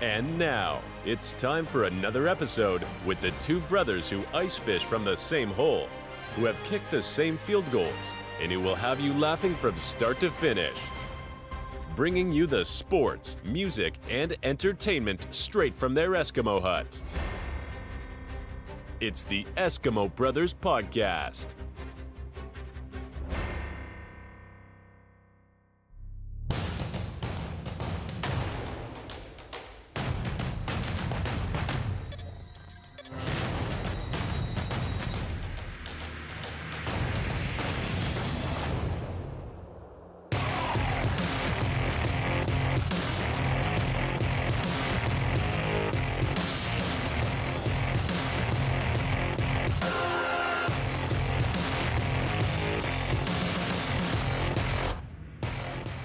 And now, it's time for another episode with the two brothers who ice fish from the same hole, who have kicked the same field goals, and who will have you laughing from start to finish. Bringing you the sports, music, and entertainment straight from their Eskimo hut. It's the Eskimo Brothers Podcast.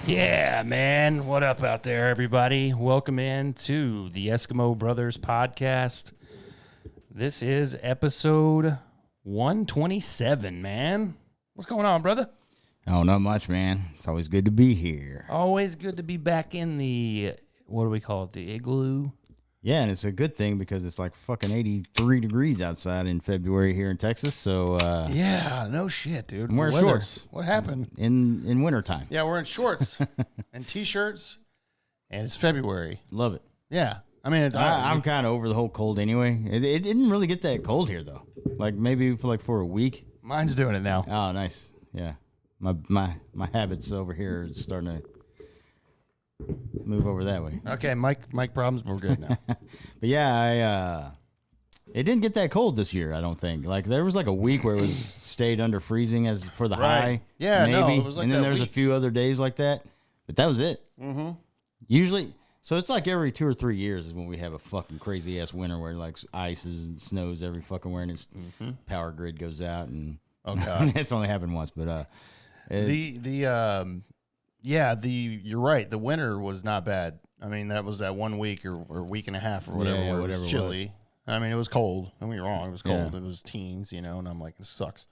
Yeah, man. What up out there, everybody? Welcome in to the Eskimo Brothers Podcast. This is episode 127, man. What's going on, brother? Oh, not much, man. It's always good to be here. Always good to be back in the, what do we call it, the igloo? Yeah, and it's a good thing because it's like fucking 83 degrees outside in February here in Texas. So yeah, no shit, dude. I'm wearing shorts. What happened? In wintertime. Yeah, we're in shorts and T-shirts, and it's February. Love it. Yeah. I mean, I'm kind of over the whole cold anyway. It didn't really get that cold here, though. Like maybe for a week. Mine's doing it now. Oh, nice. Yeah. My habits over here are starting to move over that way. Okay, mic problems, we're good now. But yeah, it didn't get that cold this year, I don't think. Like there was like a week where it was stayed under freezing as for the high. Yeah, maybe. no, it was like and then that there's a week. few other days like that. But that was it. Mm-hmm. Usually, so it's like every 2 or 3 years is when we have a fucking crazy ass winter where like ices and snows every fucking where and its power grid goes out and Oh god. it's only happened once, but you're right. The winter was not bad. I mean, that was that 1 week or week and a half or whatever. Yeah, where whatever it it was chilly. I mean, it was cold. Don't get me wrong. It was cold. Yeah. It was teens, and I'm like, this sucks.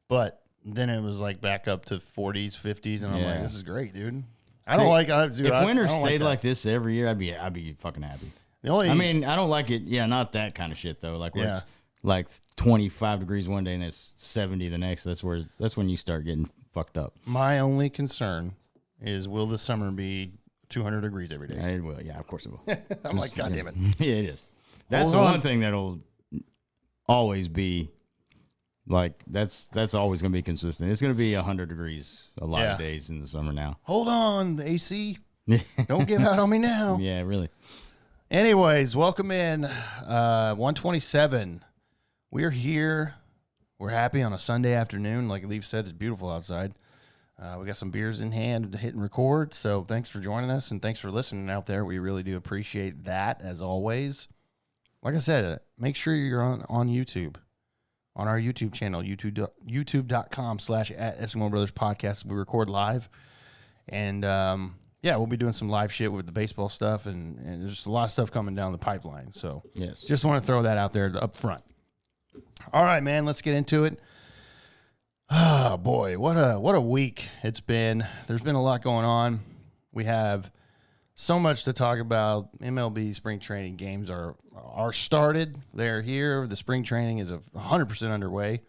But then it was like back up to 40s, 50s, and I'm like, this is great, dude. I don't like it. If winter stayed like this every year, I'd be fucking happy. I mean, I don't like it. Yeah, not that kind of shit though. Like where it's like 25 degrees one day and it's 70 the next. That's when you start getting fucked up. My only concern is, will the summer be 200 degrees every day? It will. Yeah, of course it will. I'm like, God damn it. Yeah, it is. That's Hold the on. one thing that'll always be like, that's always going to be consistent. It's going to be 100 degrees a lot of days in the summer now. Hold on, the AC. Don't give out on me now. Yeah, really. Anyways, welcome in. 127. We're here. We're happy on a Sunday afternoon. Like Leaf said, it's beautiful outside. We got some beers in hand to hit and record. So thanks for joining us and thanks for listening out there. We really do appreciate that, as always. Like I said, make sure you're on YouTube, on our YouTube channel, youtube.com/@Eskimo Brothers Podcast. We record live. And we'll be doing some live shit with the baseball stuff. And there's just a lot of stuff coming down the pipeline. So just want to throw that out there up front. All right, man, let's get into it. Oh, boy, what a week it's been. There's been a lot going on. We have so much to talk about. MLB spring training games are started. They're here. The spring training is 100% underway.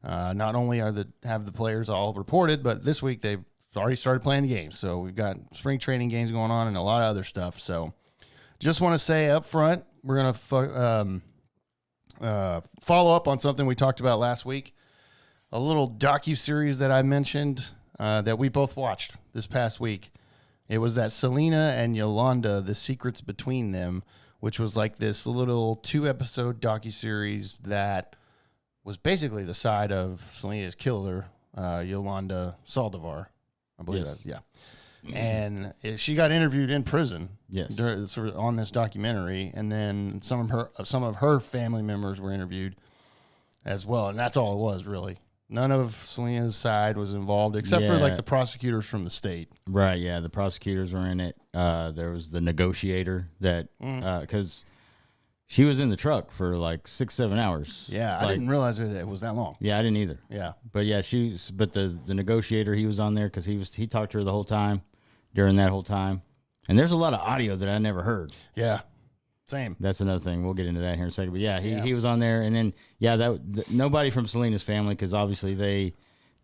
Not only have the players all reported, but this week they've already started playing the games. So we've got spring training games going on and a lot of other stuff. So just want to say up front, we're going to follow up on something we talked about last week, a little docu-series that I mentioned that we both watched this past week. It was that Selena and Yolanda, The Secrets Between Them, which was like this little 2-episode docu-series that was basically the side of Selena's killer, Yolanda Saldivar, I believe that, yeah. And she got interviewed in prison. Yes. On this documentary, and then some of her family members were interviewed as well, and that's all it was really. None of Selena's side was involved except for like the prosecutors from the state. Right. Yeah, the prosecutors were in it. There was the negotiator that because she was in the truck for like 6-7 hours. Yeah, like, I didn't realize it was that long. Yeah, I didn't either. Yeah, but yeah, the negotiator, he was on there because he talked to her the whole time during that whole time. And there's a lot of audio that I never heard. Yeah. Same. That's another thing. We'll get into that here in a second. But yeah, he was on there. And then, nobody from Selena's family, because obviously they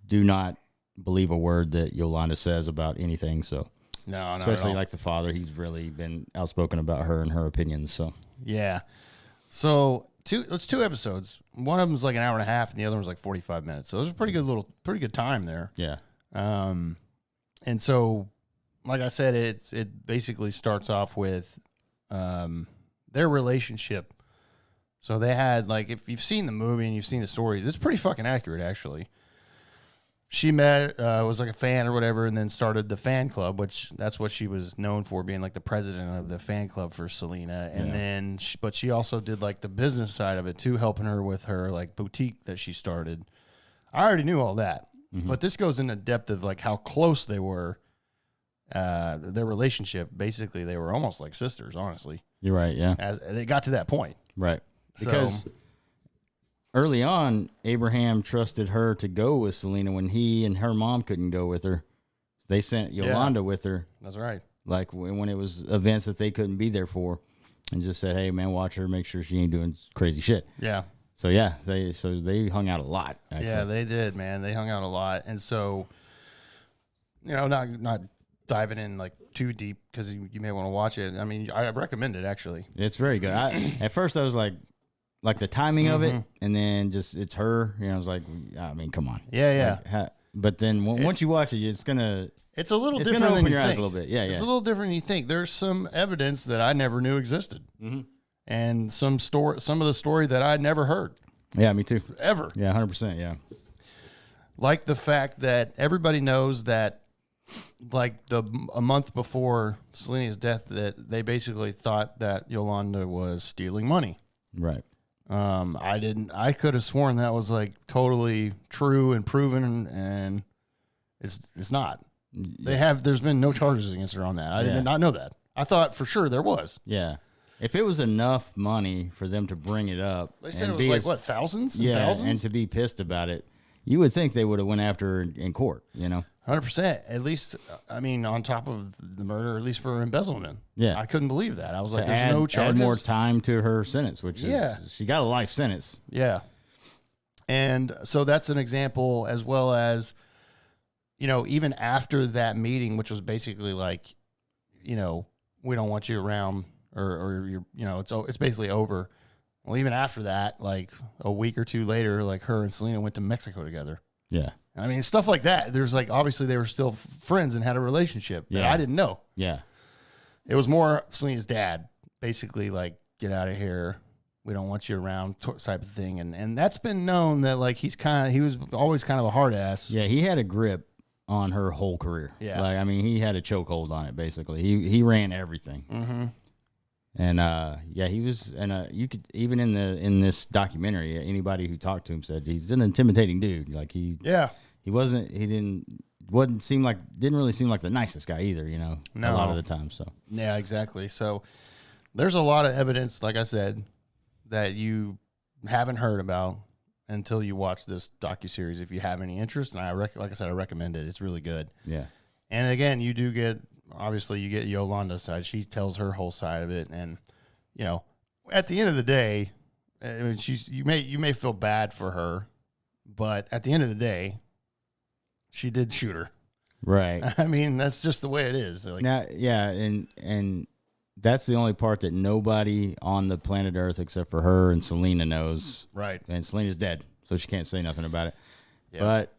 do not believe a word that Yolanda says about anything. So, no, especially like the father, he's really been outspoken about her and her opinions. So, yeah. So, it's 2 episodes. One of them's like an hour and a half, and the other one's like 45 minutes. So, it was a pretty good time there. Yeah. And so, like I said, it basically starts off with their relationship. So they had, like, if you've seen the movie and you've seen the stories, it's pretty fucking accurate, actually. She was like a fan or whatever, and then started the fan club, which that's what she was known for, being like the president of the fan club for Selena. And then, but she also did like the business side of it too, helping her with her like boutique that she started. I already knew all that, but this goes into depth of like how close they were. Their relationship, basically, they were almost like sisters, honestly. You're right, yeah. As they got to that point. Right. Because early on, Abraham trusted her to go with Selena when he and her mom couldn't go with her. They sent Yolanda with her. That's right. Like when it was events that they couldn't be there for, and just said, hey, man, watch her, make sure she ain't doing crazy shit. Yeah. So, yeah, they hung out a lot, actually. Yeah, they did, man. They hung out a lot. And so, not diving in like too deep because you may want to watch it. I mean, I recommend it, actually. It's very good. At first I was like the timing of it, and then just it's her. I was like, I mean, come on. Yeah. Like, but then once you watch it, it's a little different open than your you eyes think. a little bit. Yeah, it's a little different than you think. There's some evidence that I never knew existed, and some of the story that I'd never heard. Yeah, me too. Ever. Yeah, 100%. Yeah. Like the fact that everybody knows that, like a month before Selena's death, that they basically thought that Yolanda was stealing money. Right. I could have sworn that was like totally true and proven, and it's not. There's been no charges against her on that. I did not know that. I thought for sure there was. Yeah. If it was enough money for them to bring it up, they said it was like what, thousands? And thousands? And to be pissed about it, you would think they would have went after her in court. 100%. At least, I mean, on top of the murder, at least for embezzlement. Yeah. I couldn't believe that. I was like, there's no charges. Add more time to her sentence, which is, she got a life sentence. Yeah. And so that's an example, as well as, even after that meeting, which was basically like, we don't want you around, or you're, it's basically over. Well, even after that, like a week or two later, like her and Selena went to Mexico together. Yeah. I mean, stuff like that. There's like, obviously they were still friends and had a relationship that I didn't know. Yeah. It was more Selena's dad, basically like, get out of here. We don't want you around type of thing. And that's been known that like, he was always kind of a hard ass. Yeah. He had a grip on her whole career. Yeah. Like, I mean, he had a chokehold on it basically. He ran everything. Mm-hmm. And he was, and you could, even in this documentary, anybody who talked to him said he's an intimidating dude. Like didn't really seem like the nicest guy either, a lot of the time. So yeah, exactly. So there's a lot of evidence, like I said, that you haven't heard about until you watch this docuseries. If you have any interest, and like I said, I recommend it. It's really good. Yeah. And again, you do get. Obviously, you get Yolanda's side. She tells her whole side of it, and at the end of the day, I mean, you may feel bad for her, but at the end of the day, she did shoot her. Right. I mean, that's just the way it is. Like, now, yeah, and that's the only part that nobody on the planet Earth except for her and Selena knows. Right. And Selena's dead, so she can't say nothing about it. Yep. But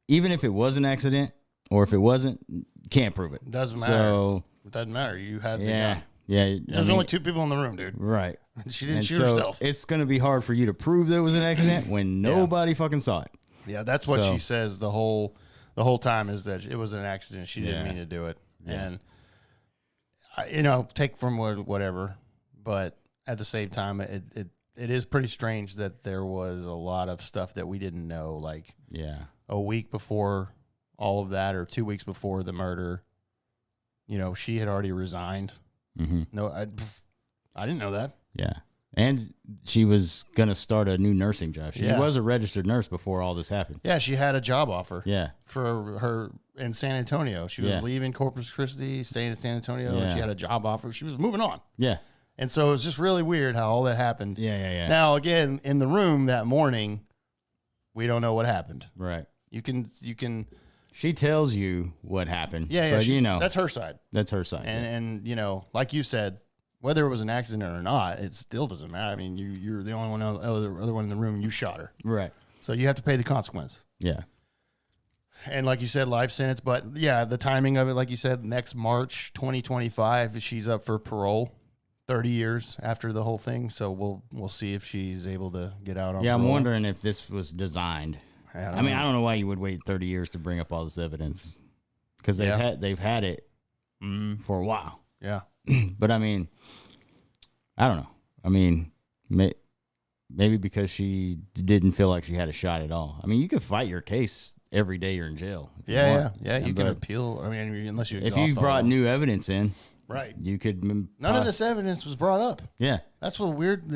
even if it was an accident, or if it wasn't, can't prove it. Doesn't matter. So it doesn't matter. You had the gun. Yeah. There's only 2 people in the room, dude. Right. She didn't shoot herself. It's going to be hard for you to prove there was an accident when nobody fucking saw it. Yeah, that's what she says the whole time, is that it was an accident. She didn't mean to do it. Yeah. And take from whatever, but at the same time, it is pretty strange that there was a lot of stuff that we didn't know. Like a week before all of that, or 2 weeks before the murder, she had already resigned. Mm-hmm. No, I didn't know that. Yeah. And she was going to start a new nursing job. She was a registered nurse before all this happened. Yeah, she had a job offer. Yeah. For her in San Antonio. She was leaving Corpus Christi, staying in San Antonio, and she had a job offer. She was moving on. Yeah. And so it was just really weird how all that happened. Yeah. Now, again, in the room that morning, we don't know what happened. Right. You can. She tells you what happened. Yeah. But, that's her side. That's her side. And like you said, whether it was an accident or not, it still doesn't matter. I mean, you're the only one, other one in the room. You shot her. Right. So you have to pay the consequence. Yeah. And like you said, life sentence. But yeah, the timing of it, like you said, next March 2025, she's up for parole. 30 years after the whole thing, so we'll see if she's able to get out on parole. I'm wondering if this was designed. I mean, I don't know why you would wait 30 years to bring up all this evidence, because they've had it for a while. Yeah. But I mean, I don't know. I mean, maybe because she didn't feel like she had a shot at all. I mean, you could fight your case every day you're in jail. Yeah. You can appeal. I mean, unless you if you brought new evidence in. Right. You could. None of this evidence was brought up. Yeah. That's the weird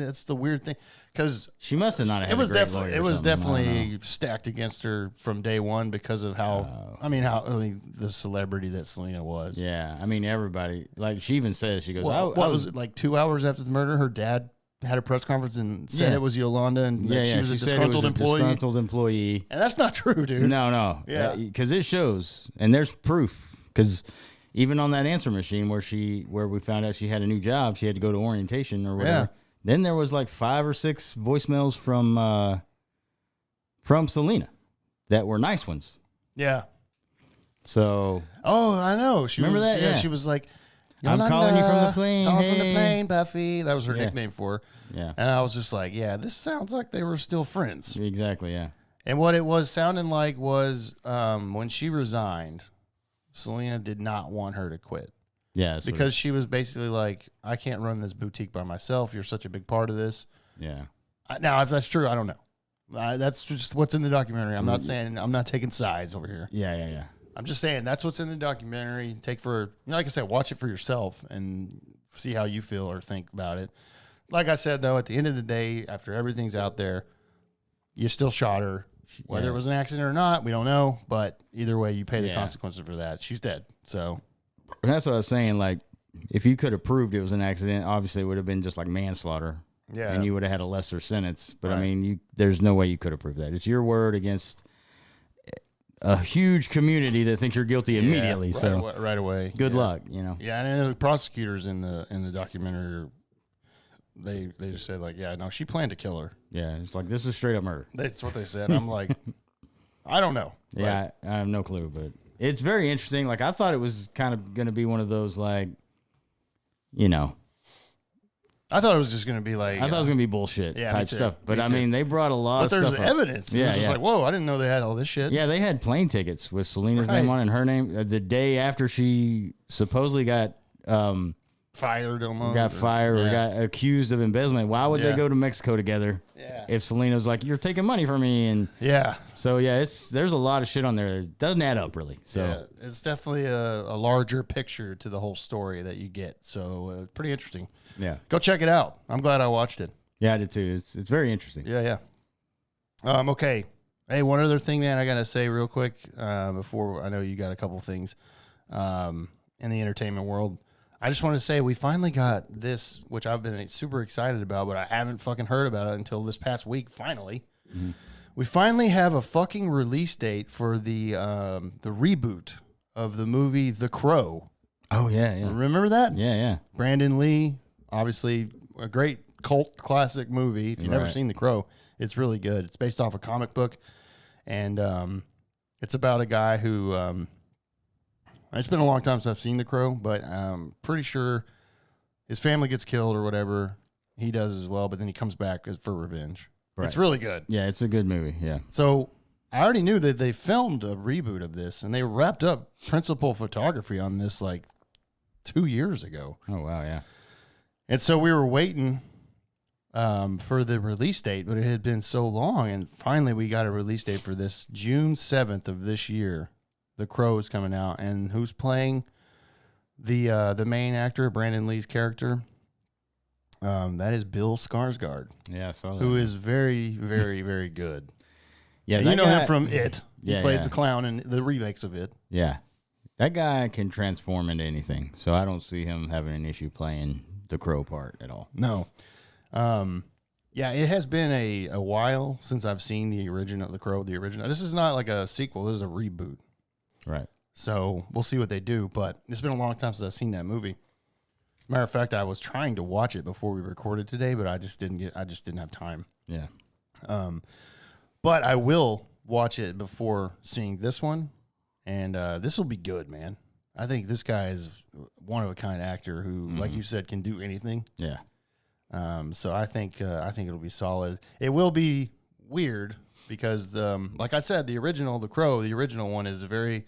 thing. Because she must have not had it was a great definitely lawyer it was definitely stacked against her from day one because of how the celebrity that Selena was. Yeah. I mean, everybody, like, she even says, she goes, what was it, like 2 hours after the murder, her dad had a press conference and said it was Yolanda and she was a disgruntled employee. Disgruntled employee. And that's not true, dude. No. Yeah. Because it shows, and there's proof. Because even on that answer machine where we found out she had a new job, she had to go to orientation or whatever. Yeah. Then there was like 5 or 6 voicemails from Selena that were nice ones. Yeah. So. Oh, I know. Remember that? Yeah. She was like, I'm calling you from the plane. Calling from the plane, Buffy. That was her nickname for her. Yeah. And I was just like, yeah, this sounds like they were still friends. Exactly. Yeah. And what it was sounding like was when she resigned, Selena did not want her to quit. Yeah. Because she was basically like, I can't run this boutique by myself. You're such a big part of this. Yeah. Now, if that's true, I don't know. That's just what's in the documentary. I'm not saying, I'm not taking sides over here. Yeah. I'm just saying that's what's in the documentary. Like I said, watch it for yourself and see how you feel or think about it. Like I said, though, at the end of the day, after everything's out there, you still shot her. Whether it was an accident or not, we don't know. But either way, you pay the consequences for that. She's dead. So, and that's what I was saying. Like, if you could have proved it was an accident, obviously it would have been just like manslaughter. Yeah. And you would have had a lesser sentence. But I mean, there's no way you could have proved that. It's your word against a huge community that thinks you're guilty immediately. Right away. Good luck, you know. Yeah, and the prosecutors in the documentary, they just said like, yeah, no, she planned to kill her. Yeah, it's like, this is straight up murder. That's what they said. I'm like, I don't know. Yeah, I have no clue, but it's very interesting. Like, I thought it was kind of going to be one of those, like, you know. I thought it was just going to be like... I thought it was going to be bullshit type stuff. But, I mean, they brought a lot of stuff. But there's evidence. Yeah, it was just like, whoa, I didn't know they had all this shit. Yeah, they had plane tickets with Selena's name on it and her name. The day after she supposedly got... fired almost. Got fired or got accused of embezzlement. Why would they go to Mexico together? Yeah. If Selena was like, you're taking money from me. And so, there's a lot of shit on there. It doesn't add up, really. So it's definitely a larger picture to the whole story that you get. So pretty interesting. Yeah. Go check it out. I'm glad I watched it. Yeah, I did too. It's very interesting. Yeah. Okay. Hey, one other thing, man, I got to say real quick before I know you got a couple things in the entertainment world. I just want to say we finally got this, which I've been super excited about, but I haven't fucking heard about it until this past week. Finally, we finally have a fucking release date for the reboot of the movie The Crow. Oh yeah. Remember that? Yeah. Brandon Lee, obviously a great cult classic movie. If you've never seen The Crow, it's really good. It's based off a comic book, and it's about a guy who. It's been a long time since I've seen The Crow, but I'm pretty sure his family gets killed or whatever. He does as well, but then he comes back for revenge. Right. It's really good. Yeah, it's a good movie, yeah. So I already knew that they filmed a reboot of this, and they wrapped up principal photography on this like 2 years ago. Oh, wow, yeah. And so we were waiting for the release date, but it had been so long, and finally we got a release date for this June 7th of this year. The Crow is coming out, and who's playing the main actor, Brandon Lee's character? That is Bill Skarsgård. Yeah, I saw that. Who is very, very, very good. Yeah, you know him from It. He played the clown in the remakes of it. Yeah. That guy can transform into anything, so I don't see him having an issue playing the Crow part at all. No. Yeah, it has been a while since I've seen the Crow, the original. This is not like a sequel. This is a reboot. Right. So we'll see what they do, but it's been a long time since I've seen that movie. Matter of fact, I was trying to watch it before we recorded today, but I just didn't have time. Yeah. But I will watch it before seeing this one. And this will be good, man. I think this guy is one of a kind actor who, like you said, can do anything. Yeah. So I think it'll be solid. It will be weird because, like I said, the original one is a very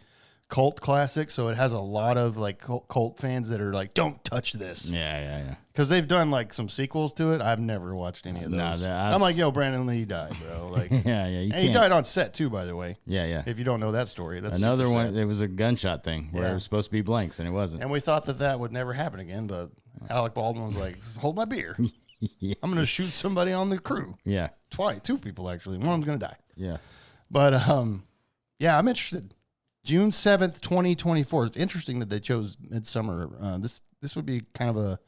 cult classic. So it has a lot of like cult fans that are like, "Don't touch this." Yeah. Because they've done like some sequels to it. I've never watched any of those. I'm like, yo, Brandon Lee died, bro. Like, yeah. And he died on set too, by the way. Yeah. If you don't know that story, that's another one. It was a gunshot thing where it was supposed to be blanks and it wasn't. And we thought that would never happen again, but Alec Baldwin was like, "Hold my beer. Yeah. I'm going to shoot somebody on the crew." Yeah. Two people actually. One of them's going to die. Yeah. But yeah, I'm interested. June 7th, 2024. It's interesting that they chose Midsummer. This would be kind of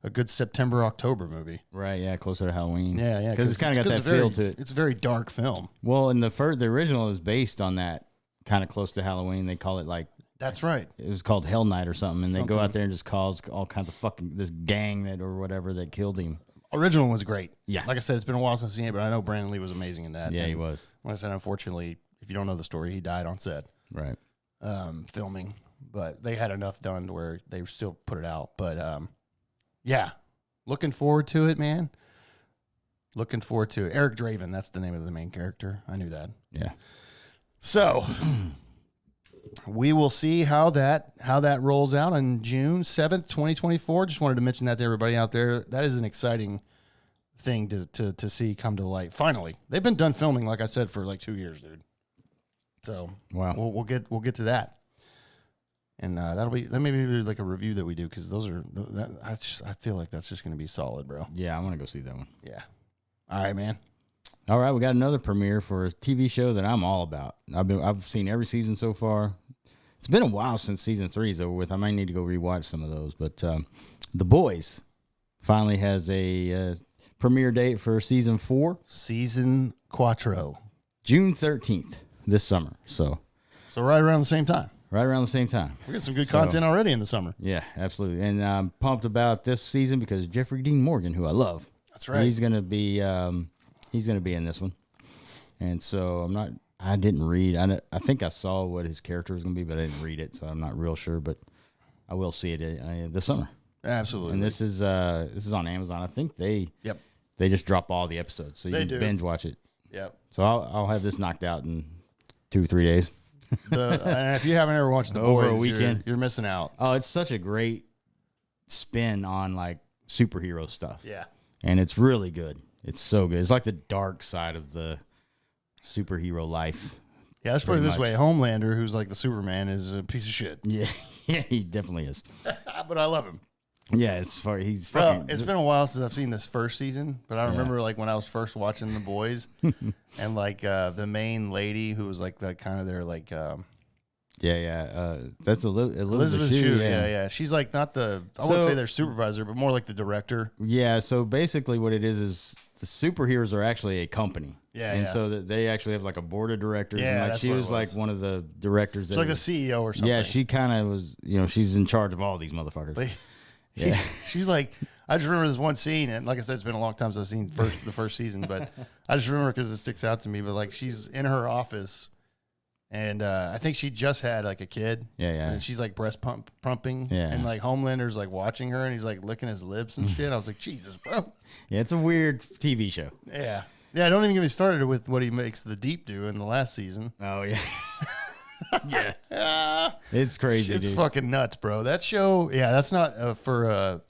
a good September, October movie. Right, yeah, closer to Halloween. Yeah. Because it's kind of got that feel to it. It's a very dark film. Well, and the original is based on that kind of close to Halloween. They call it like... That's right. It was called Hell Night or something, and they go out there and just cause all kinds of fucking... this gang or whatever that killed him. Original was great. Yeah. Like I said, it's been a while since I've seen it, but I know Brandon Lee was amazing in that. Yeah, he was. Like I said, unfortunately, if you don't know the story, he died on set. Right. Filming, but they had enough done to where they still put it out. But yeah, looking forward to it, man. Looking forward to it. Eric Draven, that's the name of the main character. I knew that. Yeah. So we will see how that rolls out on June 7th, 2024. Just wanted to mention that to everybody out there. That is an exciting thing to see come to light. Finally, they've been done filming, like I said, for like 2 years, dude. So wow, we'll get to that, and that may be like a review that we do because I feel like that's just gonna be solid, bro. Yeah, I want to go see that one. Yeah. All right, man. All right, we got another premiere for a TV show that I'm all about. I've seen every season so far. It's been a while since season 3 is over with. I might need to go rewatch some of those, but The Boys finally has a premiere date for season 4, season 4, June 13th. This summer, so right around the same time. Right around the same time. We got some good content already in the summer. Yeah, absolutely. And I'm pumped about this season because Jeffrey Dean Morgan, who I love, that's right. He's gonna be in this one. And so I didn't read. I think I saw what his character was gonna be, but I didn't read it, so I'm not real sure. But I will see it this summer. Absolutely. And this is on Amazon. I think they just drop all the episodes, so you can binge watch it. Yep. So I'll have this knocked out in 2 or 3 days. And if you haven't ever watched The Boys, over a weekend, you're missing out. Oh, it's such a great spin on like superhero stuff. Yeah. And it's really good. It's so good. It's like the dark side of the superhero life. Yeah, let's put it this way. Homelander, who's like the Superman, is a piece of shit. Yeah, he definitely is. But I love him. Yeah, it's fucking... It's been a while since I've seen this first season, but I remember like when I was first watching The Boys, and like the main lady who was like the kind of their like that's Elizabeth Shue. Yeah. She's like not I wouldn't say their supervisor, but more like the director. Yeah. So basically, what it is the superheroes are actually a company. Yeah. And so that they actually have like a board of directors. Yeah. And like she was like one of the directors. It's like the CEO or something. Yeah. She kind of was. She's in charge of all these motherfuckers. But she's like, I just remember this one scene, and like I said, it's been a long time since I've seen the first season, but I just remember because it sticks out to me. But like, she's in her office, and I think she just had like a kid. Yeah. And she's like breast pumping. Yeah. And like Homelander's like watching her, and he's like licking his lips and shit. I was like, Jesus, bro. Yeah, it's a weird TV show. Yeah. Yeah. Don't even get me started with what he makes the Deep do in the last season. Oh yeah. Yeah, it's crazy. It's dude. fucking nuts, bro. That show, that's not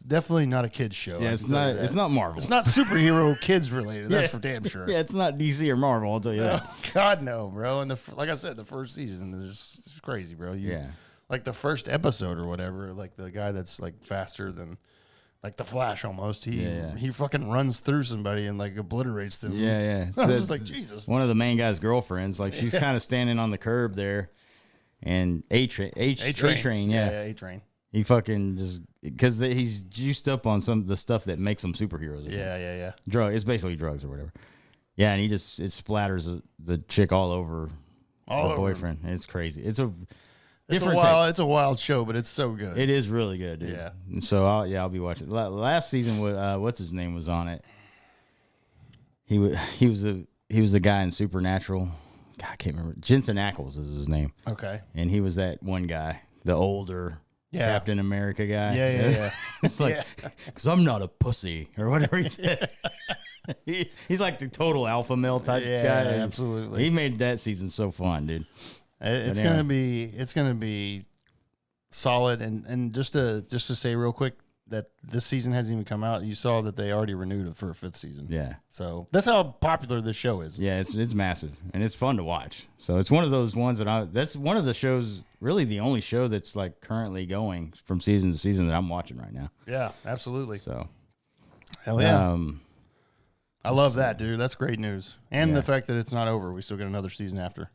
definitely not a kids show. Yeah, it's not. It's not Marvel. It's not superhero kids related. That's for damn sure. Yeah, it's not DC or Marvel. I'll tell you that. God no, bro. And like I said, the first season is crazy, bro. Like the first episode or whatever. Like the guy that's like faster than Like the Flash almost. He fucking runs through somebody and like obliterates them. Yeah. I was just like, Jesus. One of the main guy's girlfriends, like she's kind of standing on the curb there, and A-Train. Yeah, A-Train. He fucking just, because he's juiced up on some of the stuff that makes them superheroes. Yeah. It's basically drugs or whatever. Yeah, and it splatters the chick all over the boyfriend. It's crazy. It's a wild show, but it's so good. It is really good, dude. Yeah. And so I'll be watching. Last season, what's his name was on it. He was the guy in Supernatural. God, I can't remember. Jensen Ackles is his name. Okay. And he was that one guy, the older Captain America guy. Yeah. It's like, because I'm not a pussy or whatever he said. He's like the total alpha male type guy. Absolutely. He made that season so fun, dude. It's gonna be solid, and just to say real quick that this season hasn't even come out. You saw that they already renewed it for a 5th season. Yeah. So that's how popular this show is. Yeah, it's massive and it's fun to watch. So it's one of those ones that's one of the shows, really the only show that's like currently going from season to season that I'm watching right now. Yeah, absolutely. So hell yeah. I love that, dude. That's great news. And the fact that it's not over. We still get another season after.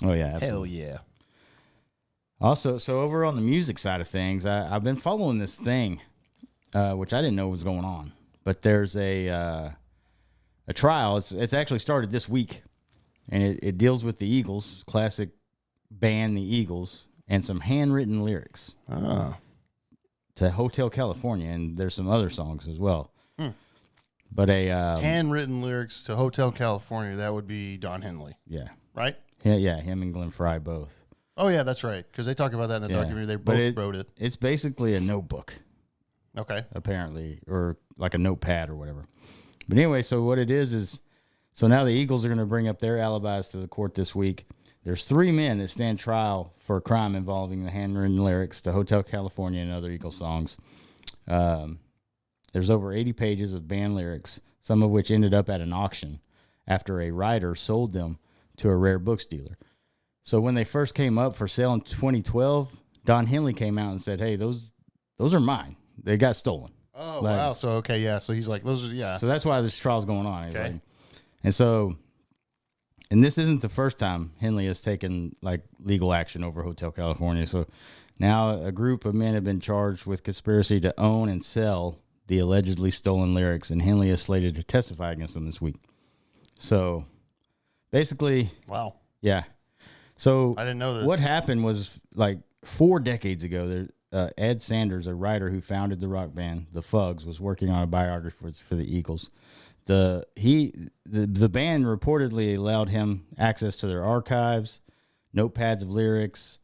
Oh, yeah. Absolutely. Hell yeah. Also, so over on the music side of things, I've been following this thing, which I didn't know was going on. But there's a trial. It's actually started this week. And it deals with the Eagles, classic band, the Eagles, and some handwritten lyrics to Hotel California. And there's some other songs as well. But handwritten lyrics to Hotel California, that would be Don Henley. Yeah. Right? Yeah, him and Glenn Fry both. Oh, yeah, that's right. Because they talk about that in the documentary. They both wrote it. It's basically a notebook. Okay. Apparently, or like a notepad or whatever. But anyway, so what it is so now the Eagles are going to bring up their alibis to the court this week. There's 3 men that stand trial for a crime involving the handwritten lyrics to Hotel California and other Eagles songs. There's over 80 pages of band lyrics, some of which ended up at an auction after a writer sold them to a rare books dealer. So when they first came up for sale in 2012, Don Henley came out and said, "Hey, those are mine. They got stolen." Oh, wow. So, okay, yeah. So he's like, those are, yeah. So that's why this trial's going on. Okay. And this isn't the first time Henley has taken like legal action over Hotel California. So now a group of men have been charged with conspiracy to own and sell the allegedly stolen lyrics, and Henley is slated to testify against them this week. So basically, wow. Yeah. So I didn't know this. What happened was like 4 decades ago, Ed Sanders, a writer who founded the rock band, the Fugs, was working on a biography for the Eagles. The band reportedly allowed him access to their archives, notepads of lyrics,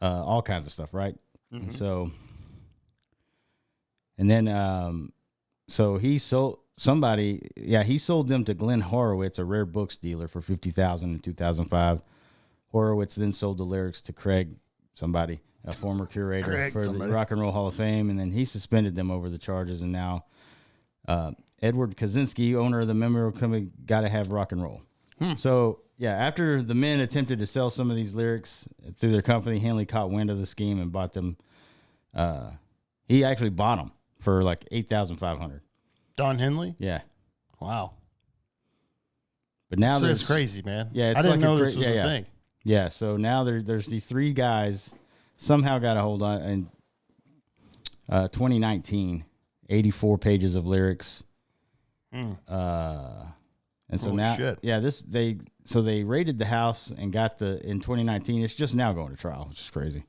all kinds of stuff, right? Mm-hmm. So he sold he sold them to Glenn Horowitz, a rare books dealer, for $50,000 in 2005. Horowitz then sold the lyrics to Craig, a former curator for the Rock and Roll Hall of Fame, and then he suspended them over the charges. And now Edward Kaczynski, owner of the memorial company, Gotta Have Rock and Roll. So, yeah, after the men attempted to sell some of these lyrics through their company, Henley caught wind of the scheme and bought them. He actually bought them for like $8,500. Don Henley? Yeah. Wow. But now it's crazy, man. Yeah, I didn't know this was a thing. Yeah, so now there's these 3 guys somehow got a hold on in 2019, 84 pages of lyrics. And so now, they raided the house and got in 2019. It's just now going to trial, which is crazy.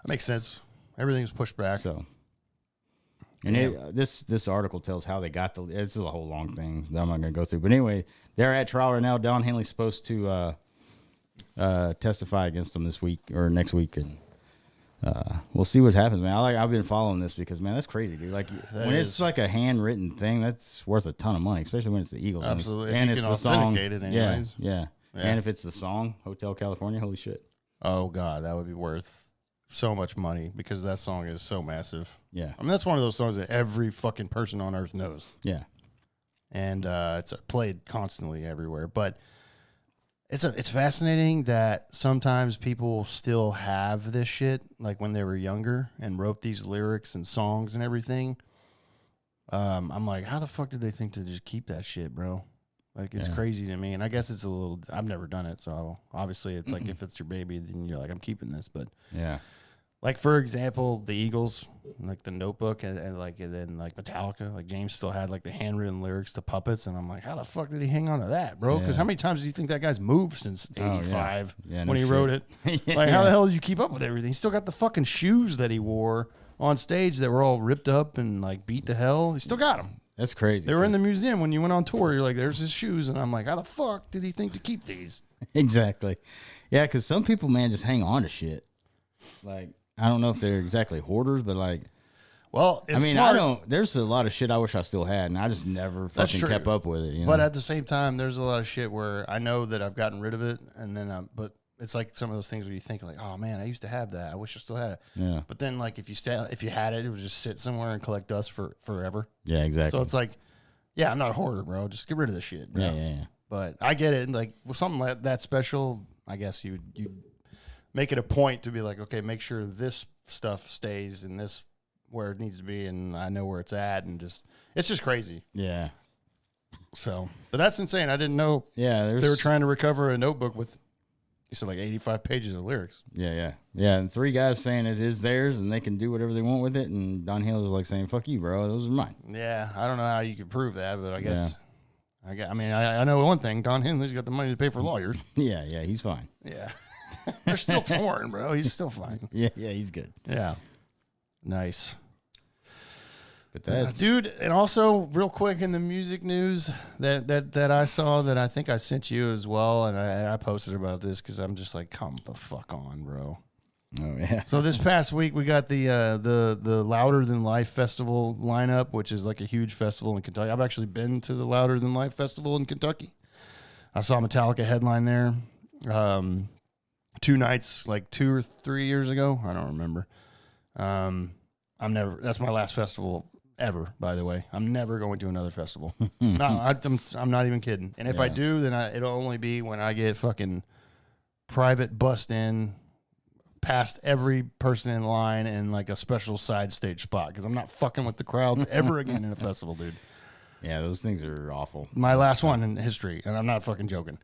That makes sense. Everything's pushed back. So, and this article tells how they got it's a whole long thing that I'm not going to go through. But anyway, they're at trial right now. Don Henley's supposed to testify against them this week or next week, and we'll see what happens, man. I've been following this because, man, that's crazy, dude. Like when it's like a handwritten thing, that's worth a ton of money, especially when it's the Eagles. Absolutely, and it's the song. It anyways. Yeah. And if it's the song Hotel California, holy shit. Oh God, that would be worth so much money because that song is so massive. Yeah, I mean that's one of those songs that every fucking person on earth knows. Yeah, and it's played constantly everywhere, but. It's fascinating that sometimes people still have this shit, like when they were younger and wrote these lyrics and songs and everything. I'm like, how the fuck did they think to just keep that shit, bro? Like, it's crazy to me. And I guess it's a little, I've never done it. So obviously it's like, if it's your baby, then you're like, I'm keeping this. But yeah. Like, for example, the Eagles, like the Notebook, and then like Metallica, like James still had like the handwritten lyrics to Puppets, and I'm like, how the fuck did he hang on to that, bro? Because how many times do you think that guy's moved since '85 when he wrote it? Like, how the hell did you keep up with everything? He still got the fucking shoes that he wore on stage that were all ripped up and like beat to hell. He still got them. That's crazy. They were in the museum when you went on tour. You're like, there's his shoes, and I'm like, how the fuck did he think to keep these? Exactly. Yeah, because some people, man, just hang on to shit. Like, I don't know if they're exactly hoarders, but like, well, it's smart. I don't. There's a lot of shit I wish I still had, and I just never fucking kept up with it. You know? But at the same time, there's a lot of shit where I know that I've gotten rid of it, and then but it's like some of those things where you think like, oh man, I used to have that. I wish I still had it. Yeah. But then like if you had it, it would just sit somewhere and collect dust for forever. Yeah, exactly. So it's like, yeah, I'm not a hoarder, bro. Just get rid of this shit, bro. Yeah. But I get it. Like with something like that special, I guess you make it a point to be like, okay, make sure this stuff stays in this where it needs to be, and I know where it's at, and it's just crazy. Yeah. So, but that's insane. I didn't know. Yeah, they were trying to recover a notebook with, you said like 85 pages of lyrics. Yeah. And 3 guys saying it is theirs, and they can do whatever they want with it, and Don Hill was like saying, "Fuck you, bro. Those are mine." Yeah, I don't know how you could prove that, but I guess. Yeah. I know one thing. Don Henley's got the money to pay for lawyers. Yeah, he's fine. Yeah. They're still torn, bro. He's still fine. Yeah, he's good. Yeah. Nice. But that dude, and also real quick in the music news that I saw that I think I sent you as well, and I posted about this because I'm just like, come the fuck on, bro. Oh yeah. So this past week we got the Louder Than Life festival lineup, which is like a huge festival in Kentucky. I've actually been to the Louder Than Life festival in Kentucky. I saw Metallica headline there. 2 nights, like 2 or 3 years ago. I don't remember. That's my last festival ever, by the way. I'm never going to another festival. No, I'm not even kidding. And if I do, then it'll only be when I get fucking private bussed in past every person in line in like a special side stage spot, because I'm not fucking with the crowds ever again in a festival, dude. Yeah, those things are awful. My last one in history, and I'm not fucking joking.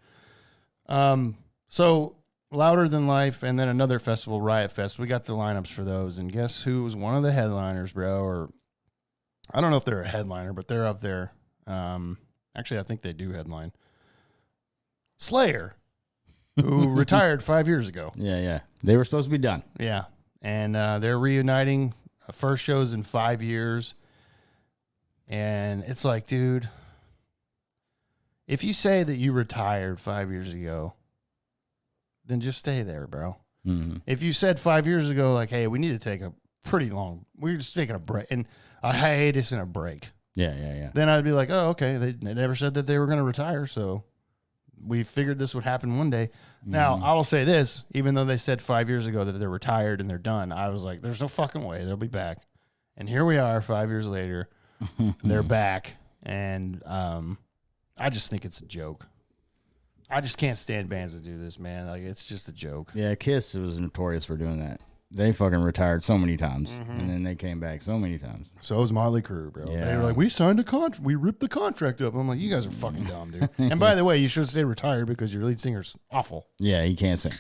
So Louder Than Life, and then another festival, Riot Fest. We got the lineups for those, and guess who was one of the headliners, bro? Or I don't know if they're a headliner, but they're up there. Actually, I think they do headline. Slayer, who retired 5 years ago. Yeah. They were supposed to be done. Yeah, and they're reuniting. First shows in 5 years, and it's like, dude, if you say that you retired 5 years ago, then just stay there, bro. Mm-hmm. If you said 5 years ago, like, hey, we need to take a pretty long, we're just taking a break, and a hiatus and a break. Yeah. Then I'd be like, oh, okay. They never said that they were going to retire, so we figured this would happen one day. Mm-hmm. Now, I will say this, even though they said 5 years ago that they're retired and they're done, I was like, there's no fucking way they'll be back. And here we are 5 years later. They're back, and I just think it's a joke. I just can't stand bands that do this, man. Like, it's just a joke. Yeah, Kiss was notorious for doing that. They fucking retired so many times, and then they came back so many times. So was Motley Crue, bro. Yeah. They were like, we signed a contract. We ripped the contract up. I'm like, you guys are fucking dumb, dude. And by the way, you should stay retired because your lead singer's awful. Yeah, he can't sing.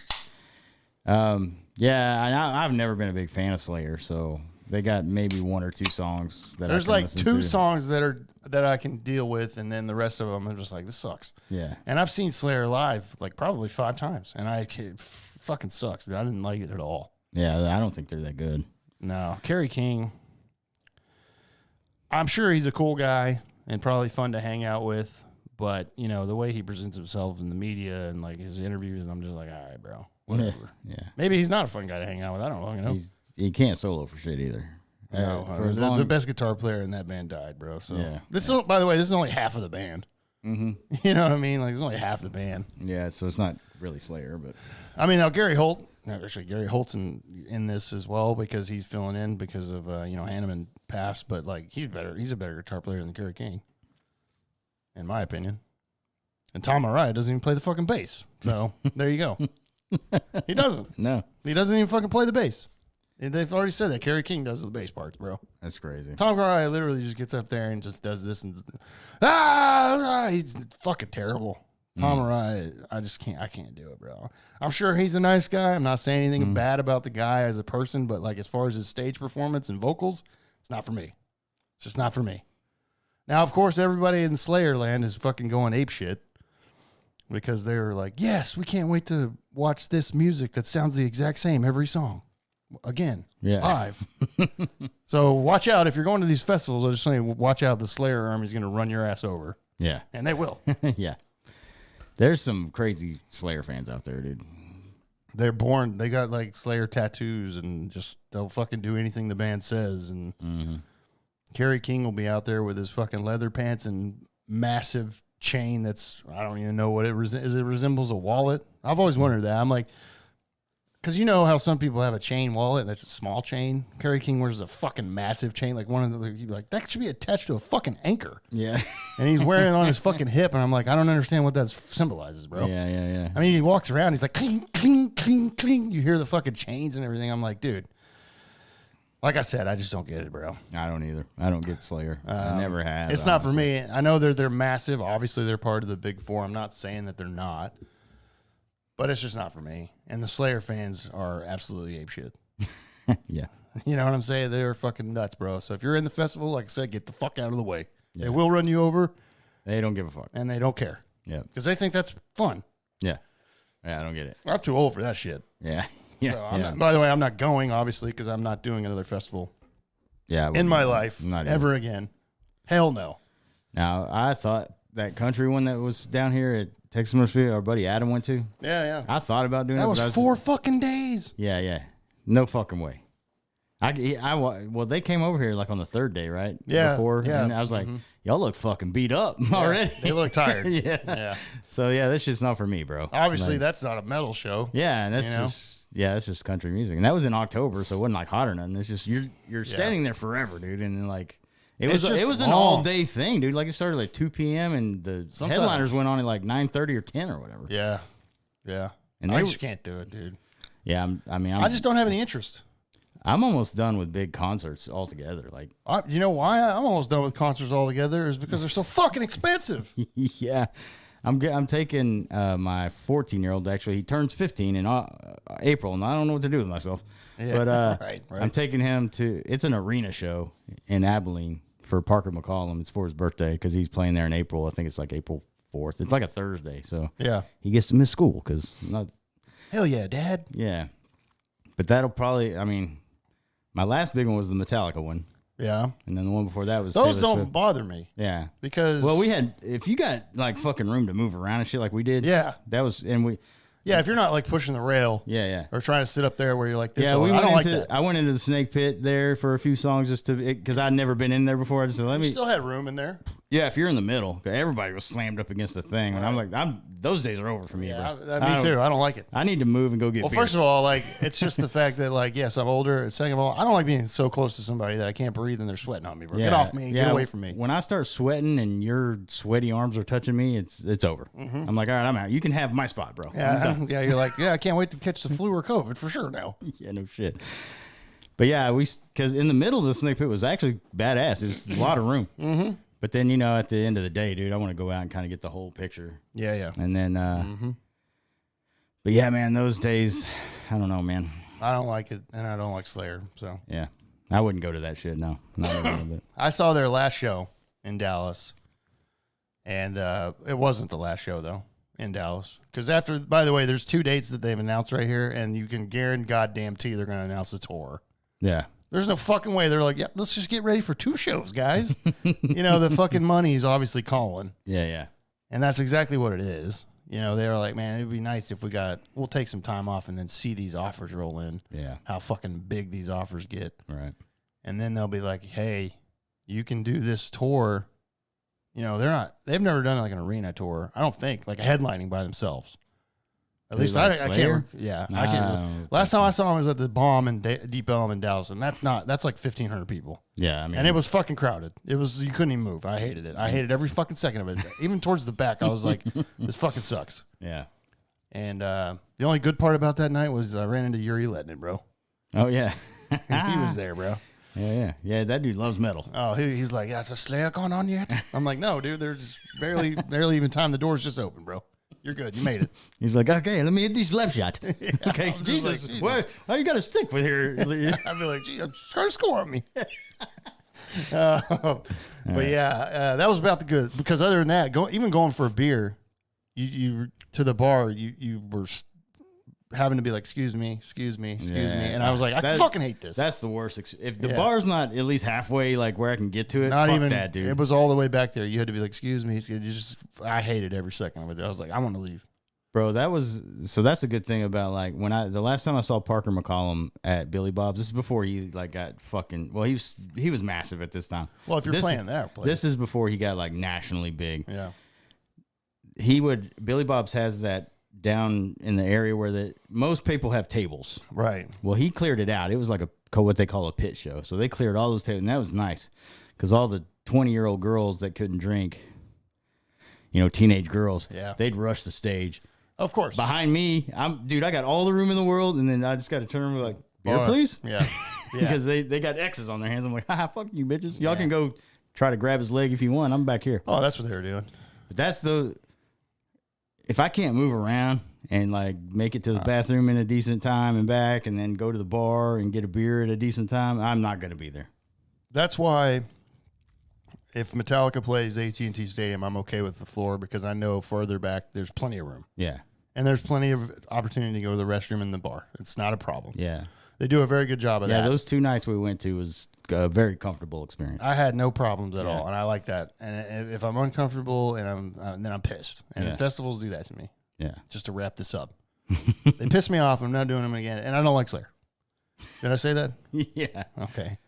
I've never been a big fan of Slayer, so they got maybe 1 or 2 songs that there's like 2 songs that I can deal with, and then the rest of them I'm just like, this sucks. Yeah. And I've seen Slayer live like probably 5 times, and it fucking sucks, dude. I didn't like it at all. Yeah, I don't think they're that good. No, Kerry King, I'm sure he's a cool guy and probably fun to hang out with, but you know the way he presents himself in the media and like his interviews, and I'm just like, all right, bro, whatever. Yeah. Maybe he's not a fun guy to hang out with. I don't fucking know. He can't solo for shit either. No, the best guitar player in that band died, bro. So by the way, this is only half of the band. Mm-hmm. You know what I mean? Like, it's only half the band. Yeah, so it's not really Slayer, but I mean, now Gary Holt's in this as well because he's filling in because of Hanneman passed, but like he's better. He's a better guitar player than Kerry King, in my opinion. And Tom Araya doesn't even play the fucking bass. So there you go. He doesn't. No, he doesn't even fucking play the bass. They've already said that. Kerry King does the bass parts, bro. That's crazy. Tom Carr literally just gets up there and just does this and he's fucking terrible. Tom Araya, I can't do it, bro. I'm sure he's a nice guy. I'm not saying anything bad about the guy as a person, but like as far as his stage performance and vocals, it's not for me. It's just not for me. Now, of course, everybody in Slayer land is fucking going ape shit because they're like, yes, we can't wait to watch this music that sounds the exact same every song. Again, live. So watch out if you're going to these festivals. I'm just saying, watch out. The Slayer army's going to run your ass over. Yeah, and they will. Yeah, there's some crazy Slayer fans out there, dude. They're born. They got like Slayer tattoos, and just they'll fucking do anything the band says. And Kerry King will be out there with his fucking leather pants and massive chain. That's I don't even know what it resembles a wallet. I've always wondered that. I'm like. Because you know how some people have a chain wallet that's a small chain. Kerry King wears a fucking massive chain, like one of the like that should be attached to a fucking anchor. Yeah, and he's wearing it on his fucking hip, and I'm like, I don't understand what that symbolizes, bro. Yeah. I mean, he walks around, he's like cling, cling, cling, cling. You hear the fucking chains and everything. I'm like, dude. Like I said, I just don't get it, bro. I don't either. I don't get Slayer. I never have. It's not for me. I know they're massive. Obviously, they're part of the big four. I'm not saying that they're not. But it's just not for me. And the Slayer fans are absolutely apeshit. Yeah. You know what I'm saying? They're fucking nuts, bro. So if you're in the festival, like I said, get the fuck out of the way. Yeah. They will run you over. They don't give a fuck. And they don't care. Yeah. Because they think that's fun. Yeah. Yeah, I don't get it. I'm too old for that shit. Yeah. Yeah. So not, by the way, I'm not going, obviously, because I'm not doing another festival. Yeah. In my life. Not ever again. Hell no. Now, I thought that country one that was down here at Texas Motor Speedway, our buddy Adam went to. Yeah. I thought about doing that. That was 4 fucking days. Yeah. No fucking way. Well, they came over here like on the 3rd day, right? Yeah. Before, and I was like, y'all look fucking beat up already. They look tired. Yeah. So yeah, that's just not for me, bro. Obviously, like, that's not a metal show. Yeah, and that's just country music, and that was in October, so it wasn't like hot or nothing. It's just you're standing there forever, dude, and like. It was an all day thing, dude. Like it started like 2 p.m. and the headliners went on at like 9:30 or 10 or whatever. Yeah. And I just can't do it, dude. Yeah, I just don't have any interest. I'm almost done with big concerts altogether. Like, you know why I'm almost done with concerts altogether is because they're so fucking expensive. Yeah, I'm taking my 14-year-old. Actually, he turns 15 in April, and I don't know what to do with myself. Yeah, but right. I'm taking him to. It's an arena show in Abilene. For Parker McCollum. It's for his birthday because he's playing there in April. I think it's like April 4th. It's like a Thursday. So yeah, he gets to miss school because hell yeah, Dad. Yeah. But that'll probably, my last big one was the Metallica one. Yeah. And then the one before that was those Taylor Swift. Bother me. Yeah. Because if you got like fucking room to move around and shit like we did. Yeah. That was, yeah, if you're not like pushing the rail, or trying to sit up there where you're like this, I went into the Snake Pit there for a few songs just because I'd never been in there before. I just said, still had room in there. Yeah, if you're in the middle, everybody was slammed up against the thing, and I'm like, those days are over for me, bro. Me too. I don't like it. I need to move and go get. Well, first of all, like it's just the fact that like yes, I'm older. Second of all, I don't like being so close to somebody that I can't breathe and they're sweating on me, bro. Get off me. Get away from me. When I start sweating and your sweaty arms are touching me, it's over. I'm like, all right, I'm out. You can have my spot, bro. Yeah, you're like, I can't wait to catch the flu or COVID for sure now. Yeah, no shit. But yeah, because in the middle of the Snake Pit was actually badass. There's a lot of room. Mm-hmm. But then, at the end of the day, dude, I want to go out and kind of get the whole picture. Yeah. And then, but yeah, man, those days, I don't know, man. I don't like it, and I don't like Slayer, so. Yeah. I wouldn't go to that shit, no. Not a little bit. I saw their last show in Dallas, and it wasn't the last show, though, in Dallas. Because by the way, there's 2 dates that they've announced right here, and you can guarantee they're going to announce the tour. Yeah. There's no fucking way. They're like, let's just get ready for 2 shows, guys. The fucking money is obviously calling. Yeah. And that's exactly what it is. They were like, man, it'd be nice if we'll take some time off and then see these offers roll in. Yeah. How fucking big these offers get. Right. And then they'll be like, hey, you can do this tour. They've never done like an arena tour. I don't think, like a headlining by themselves. At least I can't. Yeah, I can't. Last time I saw him was at the Bomb in Deep Ellum in Dallas, and that's like 1,500 people. Yeah, and it was fucking crowded. You couldn't even move. I hated it. I hated every fucking second of it. Even towards the back, I was like, this fucking sucks. Yeah. And the only good part about that night was I ran into Yuri Letnin, bro. Oh yeah. He was there, bro. Yeah. That dude loves metal. Oh, he's like, yeah, it's a Slayer going on yet? I'm like, no, dude. There's barely even time. The door's just open, bro. You're good. You made it. He's like, okay, let me hit this left shot. Okay, Jesus. Like, why you got to stick with here? I'd be like, gee, I'm trying to score on me. But yeah, that was about the good. Because other than that, even going for a beer, you to the bar, you were having to be like, excuse me, and I was like, I fucking hate this. That's the worst. If the bar's not at least halfway, like where I can get to it, not fuck even that, dude. It was all the way back there. You had to be like, excuse me. I hated every second of it. I was like, I want to leave. Bro, that's a good thing about like the last time I saw Parker McCollum at Billy Bob's. This is before he like got fucking. Well, he was massive at this time. Well, if you're playing that, this is before he got like nationally big. Yeah, Billy Bob's has that down in the area where most people have tables. Right. Well, he cleared it out. It was like what they call a pit show. So they cleared all those tables, and that was nice because all the 20-year-old girls that couldn't drink, teenage girls, they'd rush the stage. Of course. Behind me, I got all the room in the world, and then I just got to turn around and be like, beer, please? Yeah. Because they got X's on their hands. I'm like, fuck you, bitches. Y'all can go try to grab his leg if you want. I'm back here. Oh, that's what they were doing. But if I can't move around and like make it to the bathroom in a decent time and back, and then go to the bar and get a beer at a decent time, I'm not going to be there. That's why if Metallica plays AT&T Stadium, I'm okay with the floor because I know further back there's plenty of room. Yeah. And there's plenty of opportunity to go to the restroom in the bar. It's not a problem. Yeah. They do a very good job of that. Yeah, those 2 nights we went to was a very comfortable experience. I had no problems at all, and I like that. And if I'm uncomfortable, and then I'm pissed. And festivals do that to me. Yeah. Just to wrap this up. They piss me off. I'm not doing them again. And I don't like Slayer. Did I say that? Yeah. Okay.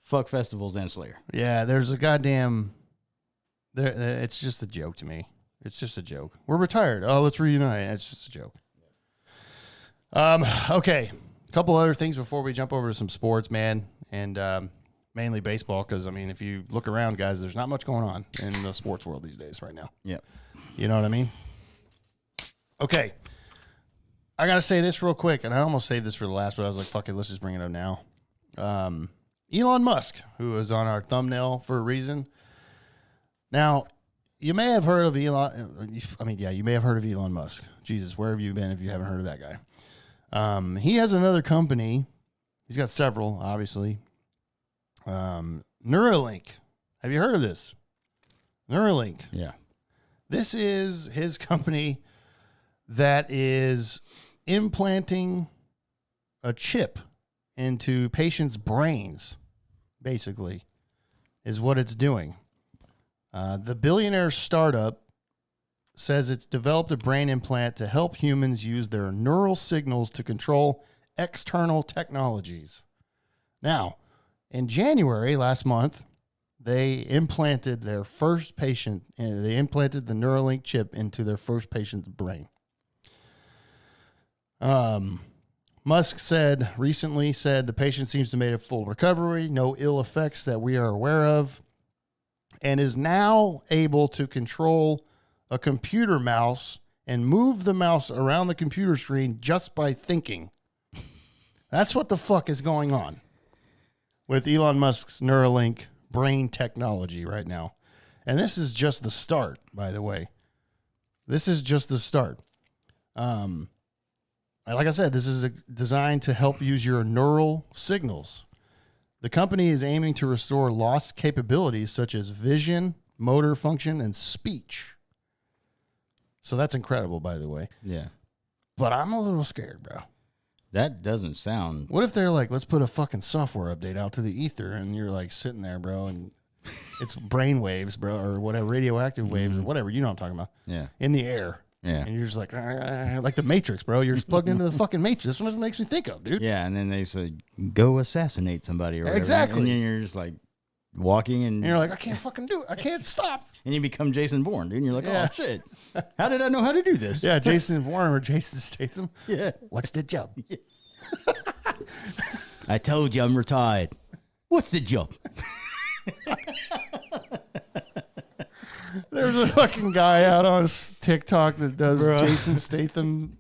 Fuck festivals and Slayer. Yeah, there's a goddamn... It's just a joke to me. It's just a joke. We're retired. Oh, let's reunite. It's just a joke. Okay. A couple other things before we jump over to some sports, man. And mainly baseball, because, I mean, if you look around, guys, there's not much going on in the sports world these days right now. Yep. You know what I mean? Okay. I got to say this real quick, and I almost saved this for the last, but I was like, fuck it, let's just bring it up now. Elon Musk, who is on our thumbnail for a reason. Now, you may have heard of Elon. I mean, yeah, you may have heard of Elon Musk. Jesus, where have you been if you haven't heard of that guy? He has another company. He's got several, obviously. Neuralink. Have you heard of this? Neuralink. Yeah. This is his company that is implanting a chip into patients' brains, basically, is what it's doing. The billionaire startup says it's developed a brain implant to help humans use their neural signals to control external technologies. Now, in January last month, they implanted their first patient, and they implanted the Neuralink chip into their first patient's brain. Musk recently said the patient seems to have made a full recovery, no ill effects that we are aware of, and is now able to control a computer mouse and move the mouse around the computer screen just by thinking. That's what the fuck is going on with Elon Musk's Neuralink brain technology right now. And this is just the start, by the way. This is just the start. Like I said, this is designed to help use your neural signals. The company is aiming to restore lost capabilities such as vision, motor function, and speech. So that's incredible, by the way. Yeah. But I'm a little scared, bro. That doesn't sound... What if they're like, let's put a fucking software update out to the ether, and you're like sitting there, bro, and it's brain waves, bro, or whatever, radioactive waves, or whatever, you know what I'm talking about. Yeah. In the air. Yeah. And you're just like the Matrix, bro. You're just plugged into the fucking Matrix. That's what it makes me think of, dude. Yeah, and then they say, go assassinate somebody or whatever. Exactly. And then you're just like walking and you're like, I can't fucking do it. I can't stop. And you become Jason Bourne, dude. And you're like, oh, shit. How did I know how to do this? Yeah, Jason Bourne or Jason Statham. Yeah. What's the job? Yeah. I told you I'm retired. What's the job? There's a fucking guy out on TikTok that does Jason Statham.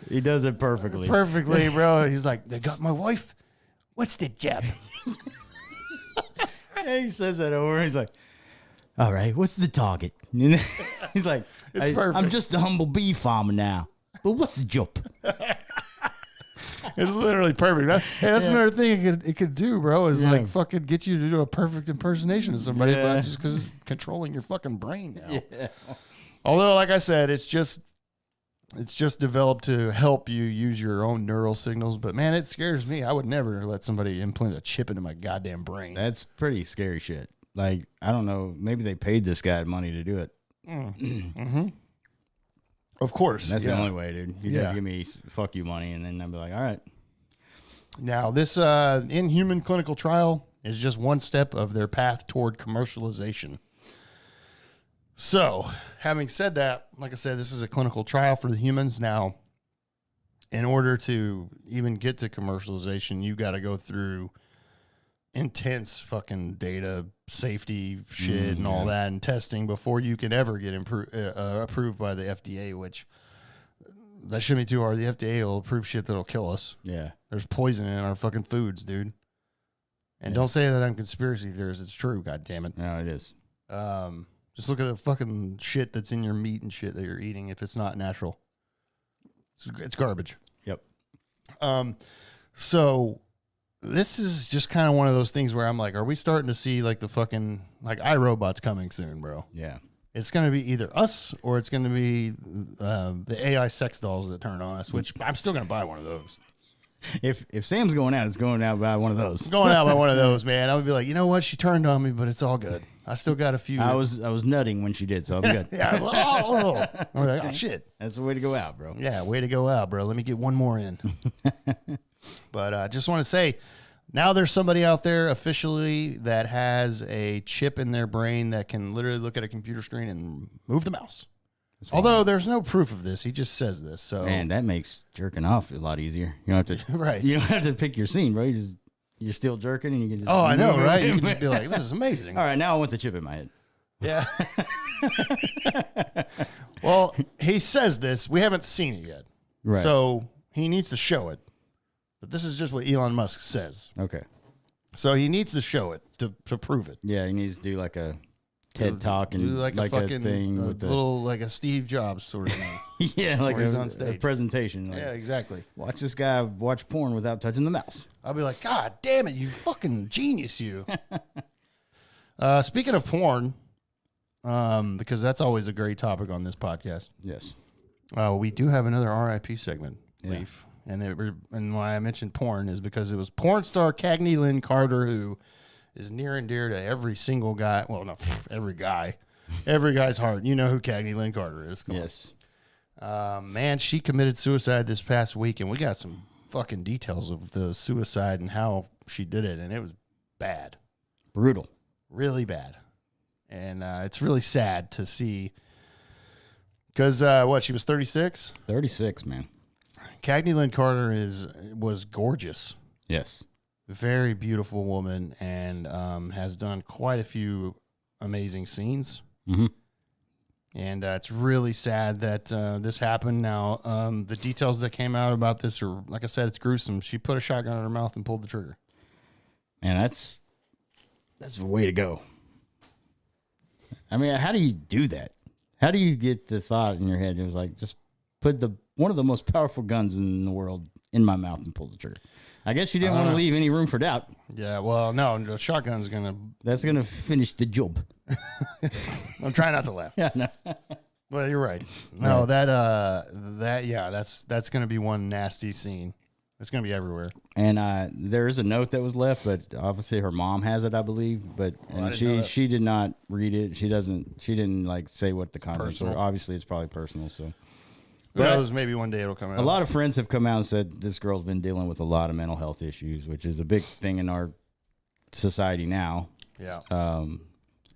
He does it perfectly. Perfectly, bro. He's like, they got my wife What's the job? Yeah, he says that over. He's like, all right, what's the target? He's like, I'm just a humble bee farmer now. But what's the job? It's literally perfect. That's another thing it could do, bro, is like fucking get you to do a perfect impersonation of somebody, but just because it's controlling your fucking brain now. Yeah. Although, like I said, it's just developed to help you use your own neural signals. But man, it scares me. I would never let somebody implant a chip into my goddamn brain. That's pretty scary shit. Like, I don't know. Maybe they paid this guy money to do it. Mm-hmm. Of course. That's the only way, dude. You gotta give me fuck you money, and then I'll be like, all right. Now, this in-human clinical trial is just one step of their path toward commercialization. So, having said that, like I said, this is a clinical trial for the humans. Now, in order to even get to commercialization, you got to go through intense fucking data safety shit and all that and testing before you can ever get approved by the FDA, which that shouldn't be too hard. The FDA will approve shit that'll kill us. Yeah. There's poison in our fucking foods, dude. And don't say that I'm conspiracy theorist. It's true, God damn it. No, it is. Just look at the fucking shit that's in your meat and shit that you're eating if it's not natural. It's garbage. Yep. So this is just kind of one of those things where I'm like, are we starting to see like the fucking like iRobot's coming soon, bro? Yeah. It's going to be either us or it's going to be the AI sex dolls that turn on us, which I'm still going to buy one of those. If Sam's going out, it's going out by one of those. Going out by one of those, man. I would be like, you know what? She turned on me, but it's all good. I still got a few. I was nutting when she did, so I'm good. Yeah. I'm like, oh, shit. That's the way to go out, bro. Yeah, way to go out, bro. Let me get one more in. But I just want to say, now there's somebody out there officially that has a chip in their brain that can literally look at a computer screen and move the mouse. Although there's no proof of this, he just says this. So man, that makes jerking off a lot easier. You don't have to right. You don't have to pick your scene, bro. You're still jerking, and you can just I know, right? You can just be like, "This is amazing." All right, now I want the chip in my head. Yeah. Well, he says this. We haven't seen it yet, right? So he needs to show it. But this is just what Elon Musk says. Okay. So he needs to show it to prove it. Yeah, he needs to do like a TED Talk and do like a fucking thing with little like a Steve Jobs sort of thing. Yeah, like a presentation. Like, yeah, exactly. Watch this guy watch porn without touching the mouse. I'll be like, God damn it, you fucking genius, you. Speaking of porn, because that's always a great topic on this podcast. Yes. We do have another RIP segment, yeah. Leaf. And why I mentioned porn is because it was porn star Cagney Lynn Carter, who is near and dear to every single guy. Well, not every guy. Every guy's heart. You know who Cagney Lynn Carter is. Come yes. on. Man, she committed suicide this past week, and we got some fucking details of the suicide and how she did it, and it was bad. Brutal. Really bad. And it's really sad to see. Because, she was 36? 36, man. Cagney Lynn Carter was gorgeous. Yes. Very beautiful woman, and has done quite a few amazing scenes. Mm-hmm. And it's really sad that this happened. Now, the details that came out about this are, like I said, it's gruesome. She put a shotgun in her mouth and pulled the trigger. Man, that's the way to go. I mean, how do you do that? How do you get the thought in your head? It was like, just put one of the most powerful guns in the world in my mouth and pull the trigger. I guess you didn't want to leave any room for doubt. Yeah, well, no, the shotgun's That's gonna finish the job. I'm trying not to laugh. Yeah, no. Well, you're right. No, that's gonna be one nasty scene. It's gonna be everywhere. And there is a note that was left, but obviously her mom has it, I believe. But she did not read it. She didn't like say what the contents were. Obviously, it's probably personal. So. Who knows? Maybe one day it'll come out. A lot of friends have come out and said this girl's been dealing with a lot of mental health issues, which is a big thing in our society now. Yeah.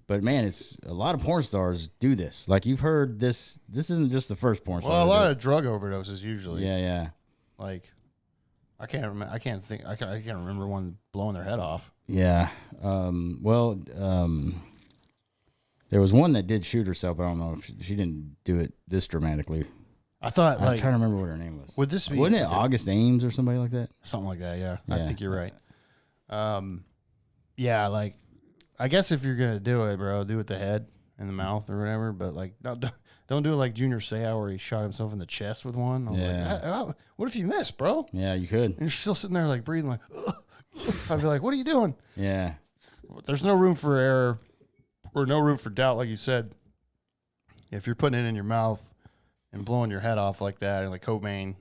But man, it's a lot of porn stars do this. Like you've heard this. This isn't just the first porn star. Well, a lot of drug overdoses usually. Yeah. Like, I can't remember. I can't remember one blowing their head off. Yeah. There was one that did shoot herself. But I don't know if she didn't do it this dramatically. I'm trying to remember what her name was. Would this be? Wasn't it August Ames or somebody like that? Something like that, yeah. I think you're right. Yeah, like, I guess if you're going to do it, bro, do it the head and the mouth or whatever. But, like, don't do it like Junior Seau where he shot himself in the chest with one. I was like, what if you miss, bro? Yeah, you could. And you're still sitting there, like, breathing, like, ugh. I'd be like, what are you doing? Yeah. There's no room for error or no room for doubt, like you said. If you're putting it in your mouth and blowing your head off like that, and like Cobain,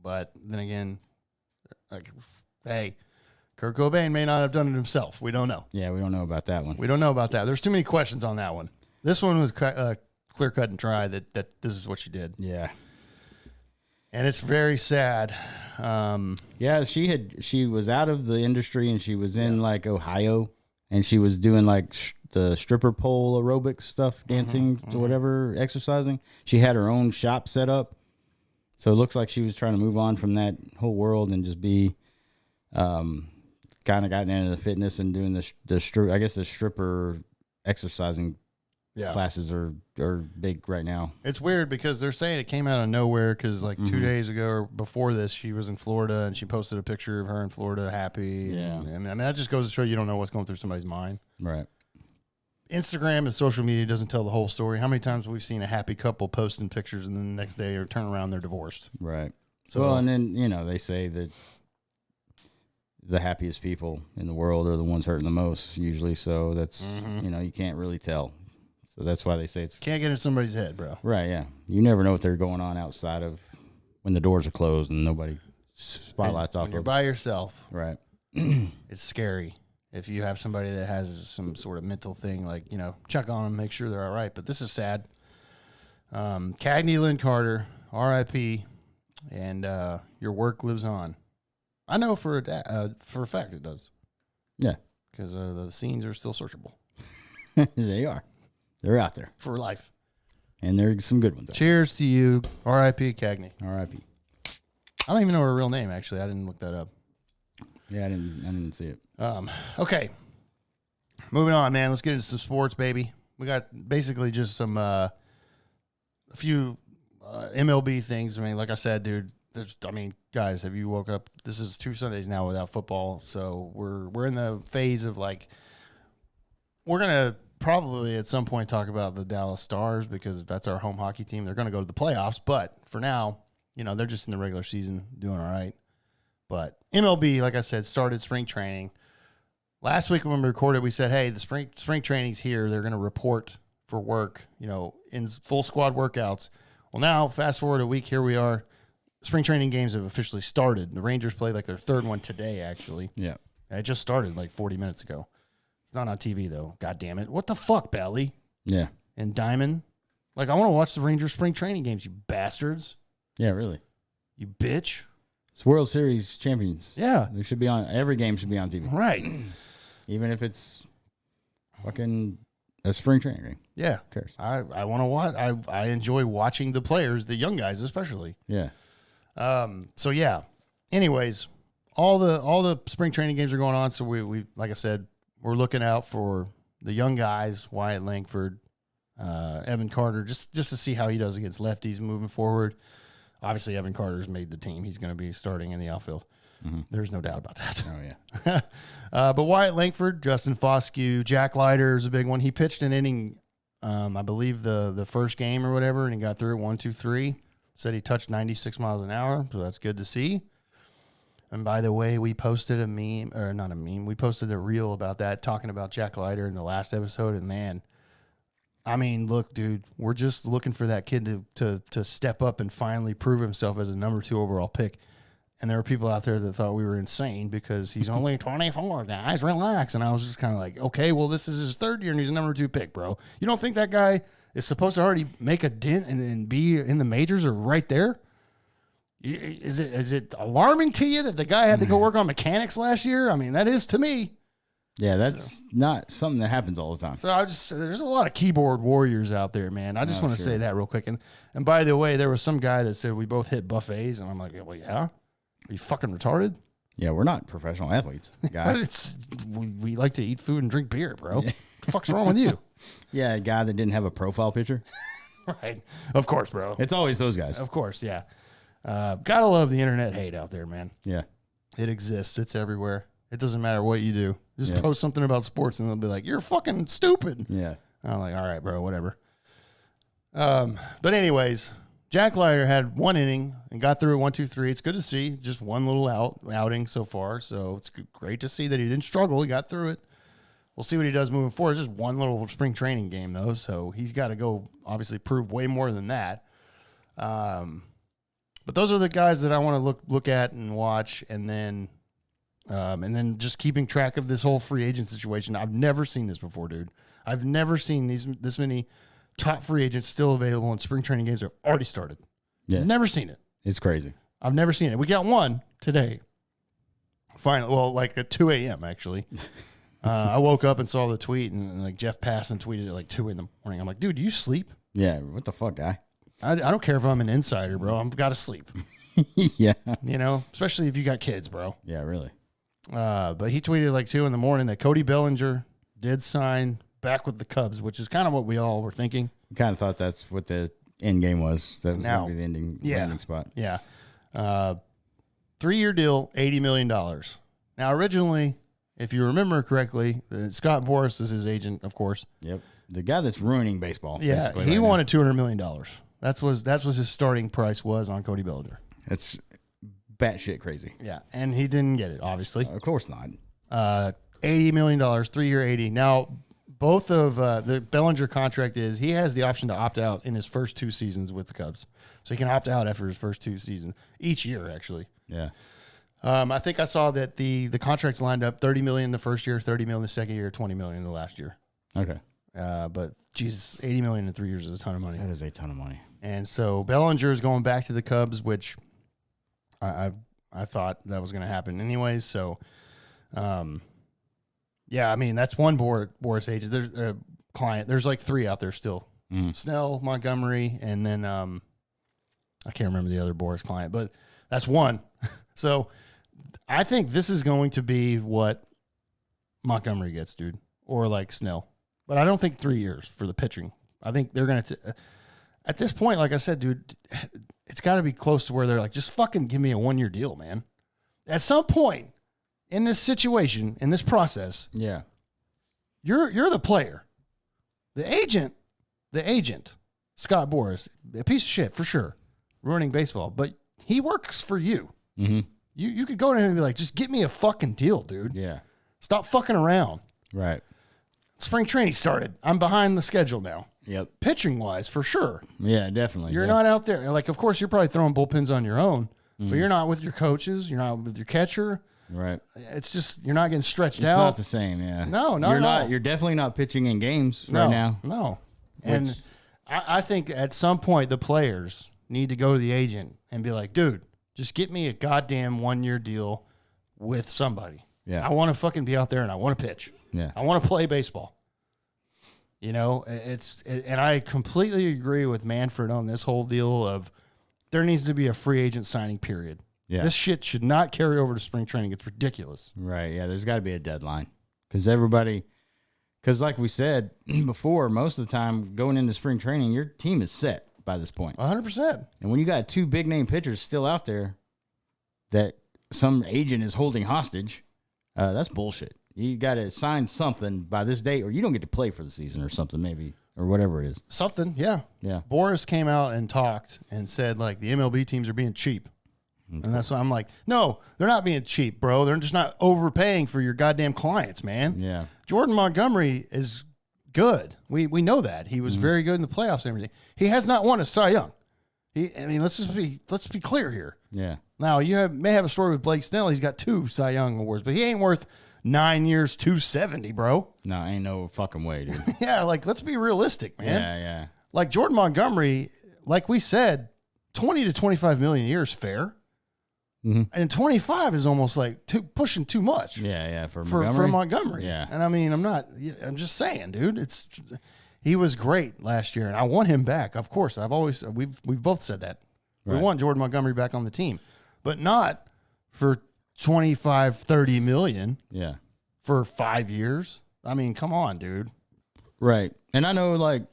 but then again, like, hey, Kurt Cobain may not have done it himself. We don't know. Yeah, we don't know about that one. We don't know about that. There's too many questions on that one. This one was clear cut and dry that this is what she did. Yeah. And it's very sad. Yeah, she was out of the industry and she was in like Ohio and she was doing like the stripper pole aerobics stuff, dancing or whatever, exercising. She had her own shop set up. So it looks like she was trying to move on from that whole world and just be kind of gotten into the fitness and doing the stripper exercising classes are big right now. It's weird because they're saying it came out of nowhere because like 2 days ago or before this, she was in Florida and she posted a picture of her in Florida happy. Yeah. And, I mean, that just goes to show you don't know what's going through somebody's mind. Right. Instagram and social media doesn't tell the whole story. How many times have we seen a happy couple posting pictures and then the next day or turn around, they're divorced? Right. So, well, and then, they say that the happiest people in the world are the ones hurting the most usually. So that's, you can't really tell. So that's why they say it's... Can't get in somebody's head, bro. Right, yeah. You never know what they're going on outside of when the doors are closed and nobody spotlights off. When you're by yourself. Right. It's scary. If you have somebody that has some sort of mental thing, like, check on them, make sure they're all right. But this is sad. Cagney Lynn Carter, R.I.P., and your work lives on. I know for a fact it does. Yeah. Because the scenes are still searchable. They are. They're out there. For life. And there's some good ones. Cheers to you. R.I.P. Cagney. R.I.P. I don't even know her real name, actually. I didn't look that up. Yeah, I didn't see it. Okay. Moving on, man. Let's get into some sports, baby. We got basically just some a few MLB things. I mean, like I said, dude, guys, have you woke up? This is 2 Sundays now without football, so we're in the phase of like we're gonna probably at some point talk about the Dallas Stars because that's our home hockey team. They're gonna go to the playoffs, but for now, they're just in the regular season doing all right. But MLB, like I said, started spring training. Last week when we recorded, we said, hey, the spring training's here. They're going to report for work, in full squad workouts. Well, now, fast forward a week, here we are. Spring training games have officially started. The Rangers played like their third one today, actually. Yeah. It just started like 40 minutes ago. It's not on TV, though. God damn it. What the fuck, Belly? Yeah. And Diamond? Like, I want to watch the Rangers spring training games, you bastards. Yeah, really. You bitch. It's World Series champions. Yeah. They should be on. Every game should be on TV. Right. Even if it's fucking a spring training game. Yeah. Who cares? I want to watch. I enjoy watching the players, the young guys especially. Yeah. So yeah. Anyways, all the spring training games are going on. So we like I said, we're looking out for the young guys, Wyatt Langford, Evan Carter, just to see how he does against lefties moving forward. Obviously, Evan Carter's made the team. He's going to be starting in the outfield. Mm-hmm. There's no doubt about that. Oh, yeah. But Wyatt Langford, Justin Foscue, Jack Leiter is a big one. He pitched an inning, I believe, the first game or whatever, and he got through it 1, 2, 3. Said he touched 96 miles an hour, so that's good to see. And by the way, we posted a meme, or not a meme, we posted a reel about that, talking about Jack Leiter in the last episode, and man, I mean, look, dude, we're just looking for that kid to step up and finally prove himself as a number 2 overall pick. And there were people out there that thought we were insane because he's only 24, guys. Relax. And I was just kind of like, okay, well, this is his 3rd year and he's a number 2 pick, bro. You don't think that guy is supposed to already make a dent and be in the majors or right there? Is it alarming to you that the guy had to go work on mechanics last year? I mean, that is to me. Yeah, that's not something that happens all the time. So there's a lot of keyboard warriors out there, man. I just want to say that real quick. And by the way, there was some guy that said we both hit buffets, and I'm like, well, yeah. Are you fucking retarded? Yeah, we're not professional athletes, guys. we like to eat food and drink beer, bro. Yeah. What the fuck's wrong with you? Yeah, a guy that didn't have a profile picture. Right. Of course, bro. It's always those guys. Of course, yeah. Gotta love the internet hate out there, man. Yeah. It exists. It's everywhere. It doesn't matter what you do. Just post something about sports and they'll be like, you're fucking stupid. Yeah. I'm like, all right, bro, whatever. But anyways, Jack Leiter had 1 inning and got through it 1, 2, 3. It's good to see. Just one little outing so far. So it's great to see that he didn't struggle. He got through it. We'll see what he does moving forward. It's just one little spring training game, though. So he's got to go, obviously, prove way more than that. But those are the guys that I want to look at and watch. And then just keeping track of this whole free agent situation. I've never seen this before, dude. I've never seen this many top free agents still available in spring training games that have already started. Yeah. Never seen it. It's crazy. I've never seen it. We got one today. Finally, well, like at 2 a.m. actually. I woke up and saw the tweet, and like Jeff Passan tweeted at like 2 in the morning. I'm like, dude, do you sleep? Yeah, what the fuck, guy? I don't care if I'm an insider, bro. I've got to sleep. Yeah. You know, especially if you got kids, bro. Yeah, really. But he tweeted like 2 in the morning that Cody Bellinger did sign back with the Cubs, which is kind of what we all were thinking. We kind of thought that's what the end game was. That was going to be the ending spot. Yeah. 3-year deal, $80 million. Now, originally, if you remember correctly, Scott Boras is his agent, of course. Yep. The guy that's ruining baseball. Yeah, he wanted $200 million. That's what his starting price was on Cody Bellinger. It's batshit crazy. Yeah, and he didn't get it, obviously. Of course not. $80 million, 3-year 80. Now, both of the Bellinger contract is he has the option to opt out in his first 2 seasons with the Cubs. So he can opt out after his first 2 seasons, each year, actually. Yeah. I think I saw that the contracts lined up $30 million the first year, $30 million the second year, $20 million the last year. Okay. But Jesus, $80 million in 3 years is a ton of money. That is a ton of money. And so Bellinger is going back to the Cubs, which I thought that was going to happen anyways. So, yeah, I mean, that's one Boras agent. There's a client. There's like 3 out there still. Snell, Montgomery, and then I can't remember the other Boras client, but that's one. So I think this is going to be what Montgomery gets, dude, or like Snell. But I don't think 3 years for the pitching. I think they're going to at this point, like I said, dude, it's got to be close to where they're like, just fucking give me a 1-year deal, man. At some point in this situation, in this process, yeah, you're the player. The agent, Scott Boras, a piece of shit for sure, ruining baseball, but he works for you. Mm-hmm. You could go to him and be like, just get me a fucking deal, dude. Yeah. Stop fucking around. Right. Spring training started. I'm behind the schedule now. Yep. Pitching wise, for sure. Yeah, definitely. You're not out there. Like, of course, you're probably throwing bullpens on your own, but you're not with your coaches. You're not with your catcher. Right. It's just, you're not getting stretched out. It's not the same, yeah. No, you're not. You're definitely not pitching in games right now. No. And I think at some point the players need to go to the agent and be like, dude, just get me a goddamn 1-year deal with somebody. Yeah. I want to fucking be out there and I want to pitch. Yeah. I want to play baseball. You know, and I completely agree with Manfred on this whole deal of there needs to be a free agent signing period. Yeah. This shit should not carry over to spring training. It's ridiculous. Right. Yeah. There's got to be a deadline because like we said before, most of the time going into spring training, your team is set by this point. 100%. And when you got 2 big name pitchers still out there that some agent is holding hostage, that's bullshit. You got to sign something by this date or you don't get to play for the season or something maybe or whatever it is. Something. Yeah. Yeah. Boras came out and talked and said like the MLB teams are being cheap. Okay. And that's why I'm like, no, they're not being cheap, bro. They're just not overpaying for your goddamn clients, man. Yeah. Jordan Montgomery is good. We know that. He was very good in the playoffs and everything. He has not won a Cy Young. Let's be clear here. Yeah. Now, may have a story with Blake Snell. He's got 2 Cy Young awards, but he ain't worth 9 years, 270, bro. No, ain't no fucking way, dude. Yeah, like, let's be realistic, man. Yeah, yeah. Like, Jordan Montgomery, like we said, 20 to 25 million a year is fair. Mm-hmm. And 25 is almost like pushing too much. Yeah, yeah, for Montgomery. Yeah. And I mean, I'm just saying, dude, he was great last year and I want him back. Of course, we've both said that. Right. We want Jordan Montgomery back on the team, but not for 25, 30 million. Yeah. For 5 years. I mean, come on, dude. Right. And I know like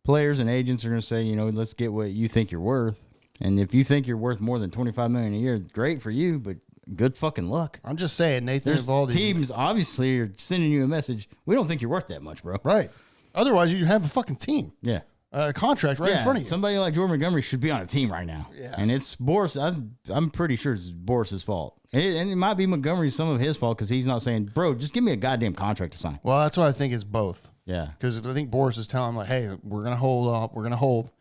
players and agents are going to say, let's get what you think you're worth. And if you think you're worth more than $25 million a year, great for you. But good fucking luck. I'm just saying, Nathan Eovaldi. Teams obviously are sending you a message. We don't think you're worth that much, bro. Right. Otherwise, you have a fucking team. Yeah. A contract right in front of you. Somebody like Jordan Montgomery should be on a team right now. Yeah. And it's Boris. I'm pretty sure it's Boris's fault. And it might be Montgomery, some of his fault, because he's not saying, bro, just give me a goddamn contract to sign. Well, that's what I think is both. Yeah. Because I think Boris is telling him, like, hey, we're going to hold up. We're going to hold.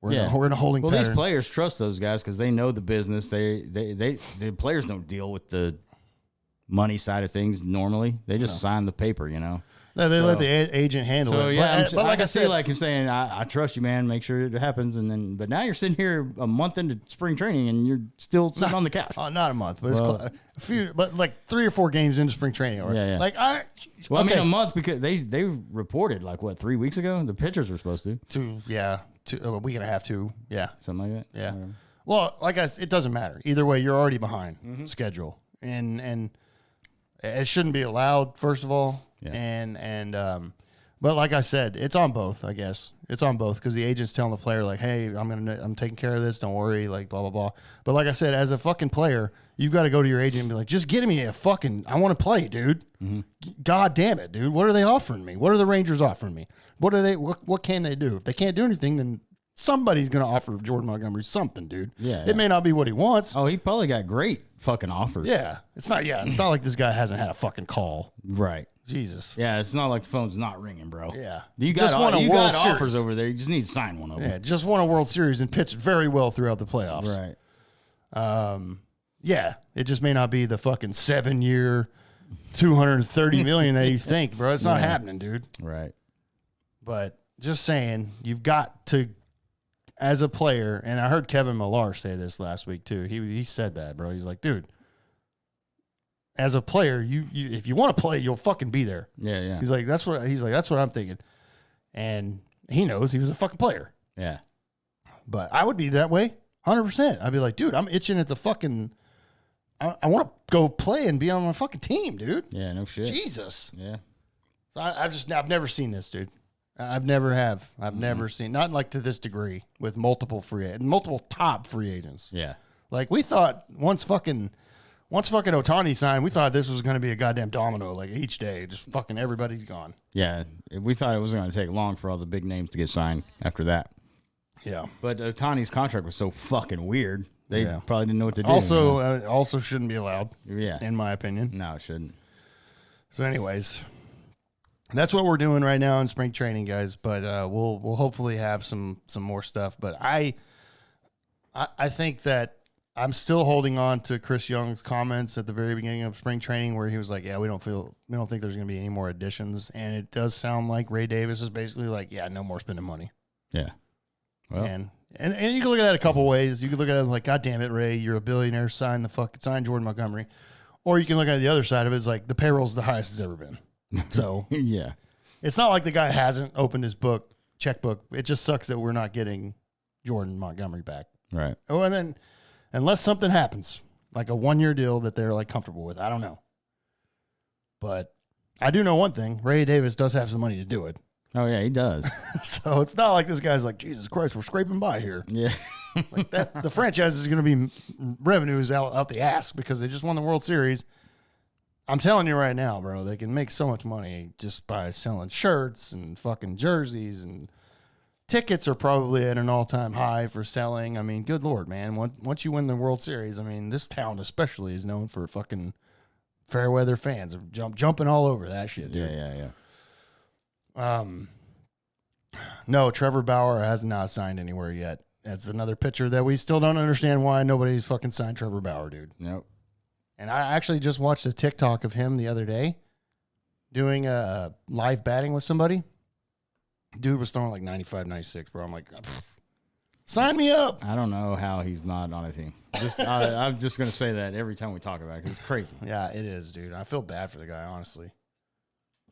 We're in a holding pattern. These players trust those guys because they know the business. The players don't deal with the money side of things normally. They just sign the paper, you know. No, they let the agent handle it. Yeah, but like I said, like I'm saying, I trust you, man. Make sure it happens. But now you're sitting here a month into spring training and you're still sitting on the couch. Not a month, but it's like 3 or 4 games into spring training. Or, yeah. Like I mean a month because they reported like what 3 weeks ago the pitchers were supposed to. A week and a half, 2. Yeah, something like that. Yeah. Well, like it doesn't matter either way. You're already behind schedule, and it shouldn't be allowed. First of all. Yeah. But like I said, it's on both. I guess it's on both because the agent's telling the player like, "Hey, I'm taking care of this. Don't worry." Like blah blah blah. But like I said, as a fucking player, you've got to go to your agent and be like, "Just get me I want to play, dude. God damn it, dude. What are they offering me? What are the Rangers offering me? What can they do? If they can't do anything, then somebody's gonna offer Jordan Montgomery something, dude. It may not be what he wants. Oh, he probably got great fucking offers. Yeah, it's not like this guy hasn't had a fucking call. Right. Jesus. Yeah, it's not like the phone's not ringing, bro. Yeah. You got offers over there. You just need to sign one of them. Yeah, just won a World Series and pitched very well throughout the playoffs. Right. Yeah, it just may not be the fucking 7-year, $230 million that you think, bro. It's not happening, dude. Right. But just saying, you've got to, as a player, and I heard Kevin Millar say this last week too. He said that, bro. He's like, dude, as a player, you if you want to play, you'll fucking be there. Yeah. He's like, that's what I'm thinking. And he knows he was a fucking player. Yeah. But I would be that way, 100%. I'd be like, dude, I'm itching at the fucking. I want to go play and be on my fucking team, dude. Yeah, no shit. Jesus. Yeah. So I've never seen this, dude. I've never seen, not like to this degree with multiple top free agents. Yeah. Like we thought once fucking Ohtani signed, we thought this was going to be a goddamn domino, like each day, just fucking everybody's gone. Yeah. We thought it wasn't going to take long for all the big names to get signed after that. Yeah. But Ohtani's contract was so fucking weird. They probably didn't know what to do. Also shouldn't be allowed. Yeah. In my opinion. No, it shouldn't. So anyways, that's what we're doing right now in spring training, guys. But we'll hopefully have some more stuff. But I think that I'm still holding on to Chris Young's comments at the very beginning of spring training where he was like, "Yeah, we don't think there's going to be any more additions." And it does sound like Ray Davis is basically like, "Yeah, no more spending money." Yeah. Well, and you can look at that a couple ways. You can look at it like, "God damn it, Ray, you're a billionaire. Sign Jordan Montgomery," or you can look at the other side of it. It's like the payroll's the highest it's ever been. So yeah, it's not like the guy hasn't opened his checkbook. It just sucks that we're not getting Jordan Montgomery back. Right. Oh, and then unless something happens, like a 1-year deal that they're like comfortable with, I don't know. But I do know one thing: Ray Davis does have some money to do it. Oh yeah, he does. So it's not like this guy's like, Jesus Christ, we're scraping by here. Yeah. Like that, the franchise is going to be revenues out the ass because they just won the World Series. I'm telling you right now, bro, they can make so much money just by selling shirts and fucking jerseys, and tickets are probably at an all-time high for selling. I mean, good Lord, man. Once you win the World Series, I mean, this town especially is known for fucking fair weather fans jumping all over that shit, dude. Yeah. No, Trevor Bauer has not signed anywhere yet. That's another pitcher that we still don't understand why nobody's fucking signed Trevor Bauer, dude. Nope. And I actually just watched a TikTok of him the other day doing a live batting with somebody. Dude was throwing like 95, 96, bro. I'm like, sign me up. I don't know how he's not on a team. I'm just going to say that every time we talk about it because it's crazy. Yeah, it is, dude. I feel bad for the guy, honestly.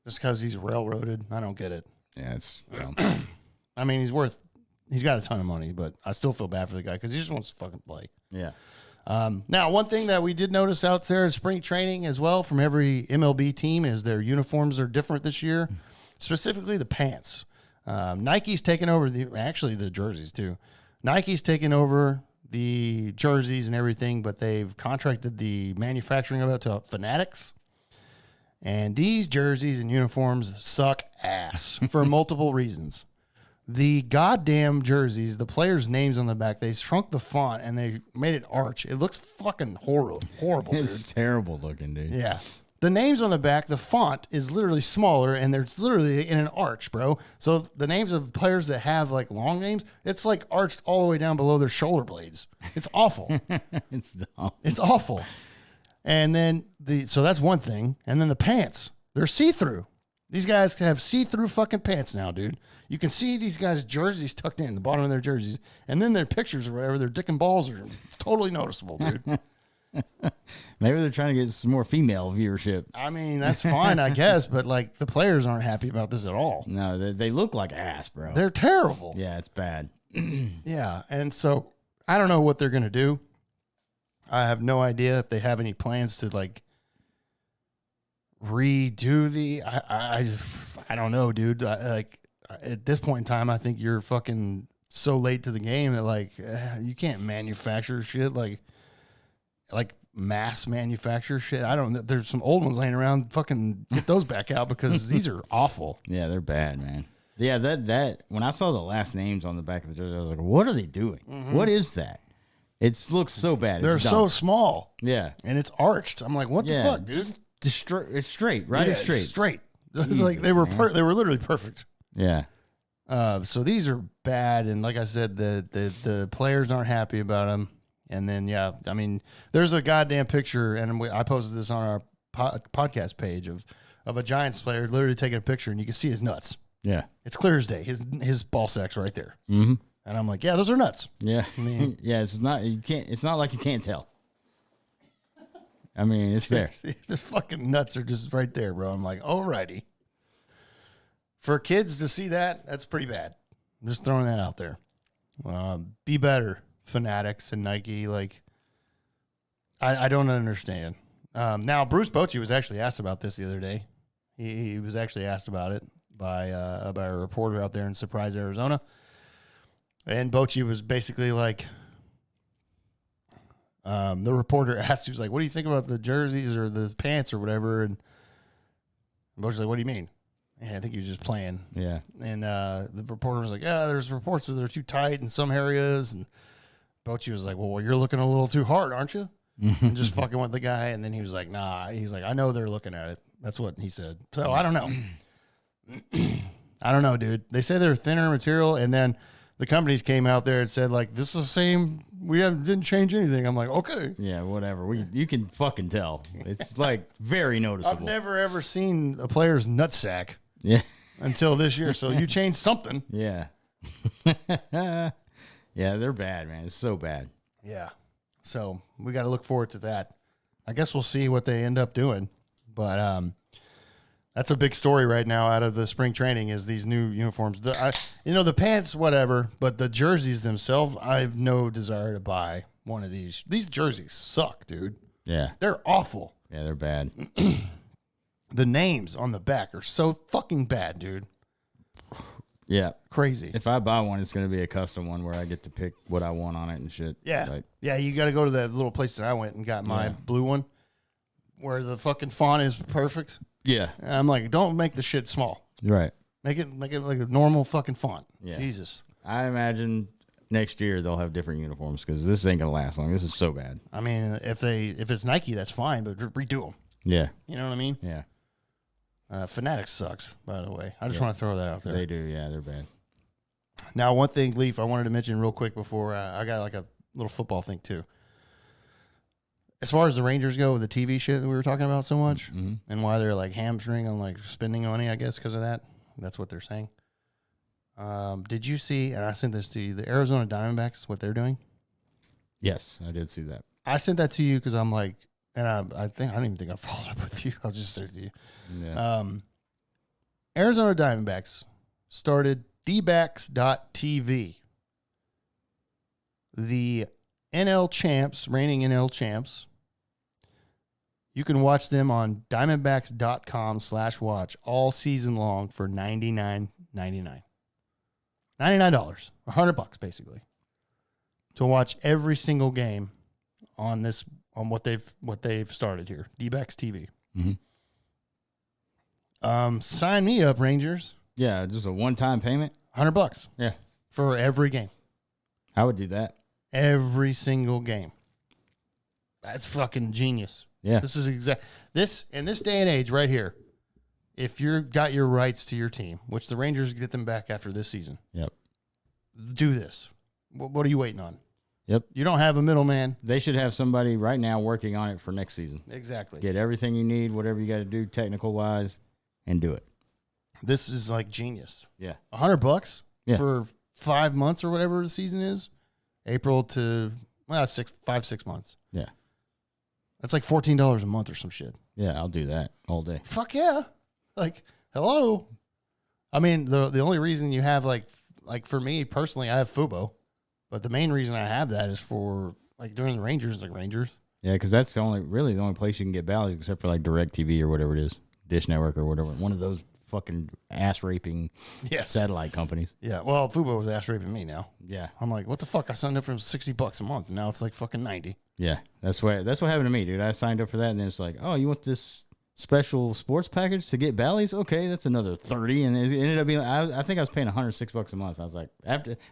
Just because he's railroaded. I don't get it. Yeah, it's I mean, he's got a ton of money, but I still feel bad for the guy because he just wants to fucking play. Yeah. Now, one thing that we did notice out there in spring training as well from every MLB team is their uniforms are different this year, specifically the pants. Nike's taken over the jerseys too. Nike's taken over the jerseys and everything, but they've contracted the manufacturing of it to Fanatics. And these jerseys and uniforms suck ass for multiple reasons. The goddamn jerseys, the players' names on the back, they shrunk the font and they made it arch. It looks fucking horrible, dude. It's terrible looking, dude. Yeah. The names on the back, the font is literally smaller and there's literally in an arch, bro. So the names of players that have like long names, it's like arched all the way down below their shoulder blades. It's awful. It's dumb. It's awful. And then so that's one thing. And then the pants, they're see-through. These guys have see-through fucking pants now, dude. You can see these guys' jerseys tucked in the bottom of their jerseys. And then their pictures or whatever, their dick and balls are totally noticeable, dude. Maybe they're trying to get some more female viewership. I mean, that's fine, I guess. But, like, the players aren't happy about this at all. No, they look like ass, bro. They're terrible. Yeah, it's bad. Yeah. And so I don't know what they're going to do. I have no idea if they have any plans to, like, redo the I don't know, dude. At this point in time, I think you're fucking so late to the game that like you can't manufacture shit like mass manufacture shit. I don't know. There's some old ones laying around. Fucking get those back out because these are awful. Yeah, they're bad, man. Yeah, that when I saw the last names on the back of the jersey, I was like, what are they doing? Mm-hmm. What is that? It looks so bad. They're so small. Yeah. And it's arched. I'm like, what the fuck, dude? It's straight, right? Yeah, it's straight. Straight. It's like they were literally perfect. Yeah. So these are bad, and like I said, the players aren't happy about them. And then I mean, there's a goddamn picture, and I posted this on our podcast page of a Giants player literally taking a picture, and you can see his nuts. Yeah, it's clear as day. His ball sack's right there. Mm-hmm. And I'm like, yeah, those are nuts. Yeah, I mean, yeah, it's not like you can't tell. I mean, it's there. The fucking nuts are just right there, bro. I'm like, alrighty. For kids to see that, that's pretty bad. I'm just throwing that out there. Be better, Fanatics and Nike. Like, I don't understand. Now, Bruce Bochy was actually asked about this the other day. He was actually asked about it by a reporter out there in Surprise, Arizona. And Bochy was basically like, the reporter asked, he was like, what do you think about the jerseys or the pants or whatever? And Bochy's like, what do you mean? Yeah, I think he was just playing. Yeah. And the reporter was like, yeah, there's reports that they're too tight in some areas. And Bochy was like, well, you're looking a little too hard, aren't you? And just fucking with the guy. And then he was like, nah. He's like, I know they're looking at it. That's what he said. So I don't know. I don't know, dude. They say they're thinner material, and then the companies came out there and said, like, this is the same. We didn't change anything. I'm like, okay. Yeah, whatever. You can fucking tell. It's like very noticeable. I've never ever seen a player's nutsack. Yeah. Until this year. So you changed something. Yeah. Yeah, they're bad, man. It's so bad. Yeah. So we got to look forward to that. I guess we'll see what they end up doing. But that's a big story right now out of the spring training is these new uniforms. The pants, whatever, but the jerseys themselves, I have no desire to buy one of these. These jerseys suck, dude. Yeah. They're awful. Yeah, they're bad. The names on the back are so fucking bad, dude. Yeah. Crazy. If I buy one, it's going to be a custom one where I get to pick what I want on it and shit. Yeah. Yeah, you got to go to that little place that I went and got my blue one where the fucking font is perfect. Yeah. I'm like, don't make the shit small. Right. Make it like a normal fucking font. Yeah. Jesus. I imagine next year they'll have different uniforms because this ain't going to last long. This is so bad. I mean, if it's Nike, that's fine, but redo them. Yeah. You know what I mean? Yeah. Fanatics sucks, by the way. I just want to throw that out there. They do, yeah, they're bad. Now, one thing, Leaf, I wanted to mention real quick before I got like a little football thing too. As far as the Rangers go with the TV shit that we were talking about so much, and why they're like hamstring on like spending money, I guess because of that. That's what they're saying. Did you see? And I sent this to you. The Arizona Diamondbacks, what they're doing. Yes, I did see that. I sent that to you because I'm like. And I don't even think I followed up with you. I'll just say it to you. Yeah. Arizona Diamondbacks started dbacks.tv. The NL champs, reigning NL champs. You can watch them on diamondbacks.com/watch all season long for $99.99. $99. $100 basically. to watch every single game on what they've started here. D-backs TV. Sign me up, Rangers. Yeah, just a one-time payment. $100. Yeah, for every game. I would do that. Every single game. That's fucking genius. Yeah. This is this in this day and age right here. If you've got your rights to your team, which the Rangers get them back after this season. Yep. Do this. What are you waiting on? Yep. You don't have a middleman. They should have somebody right now working on it for next season. Exactly. Get everything you need, whatever you got to do technical wise, and do it. This is like genius. Yeah. $100 yeah. for 5 months or whatever the season is. April to 6 months. Yeah. That's like $14 a month or some shit. Yeah, I'll do that all day. Fuck yeah. Like, hello. I mean, the only reason you have like for me personally, I have Fubo, but the main reason I have that is for like during the Rangers. Yeah, because that's the only place you can get Bally's except for like DirecTV or whatever it is, Dish Network or whatever. One of those fucking ass raping satellite companies. Yeah, well, Fubo was ass raping me now. Yeah, I'm like, what the fuck? I signed up for $60 a month, and now it's like fucking 90. Yeah, that's what happened to me, dude. I signed up for that, and then it's like, oh, you want this special sports package to get Bally's? Okay, that's another 30, and it ended up being. I think I was paying $106 a month. I was like,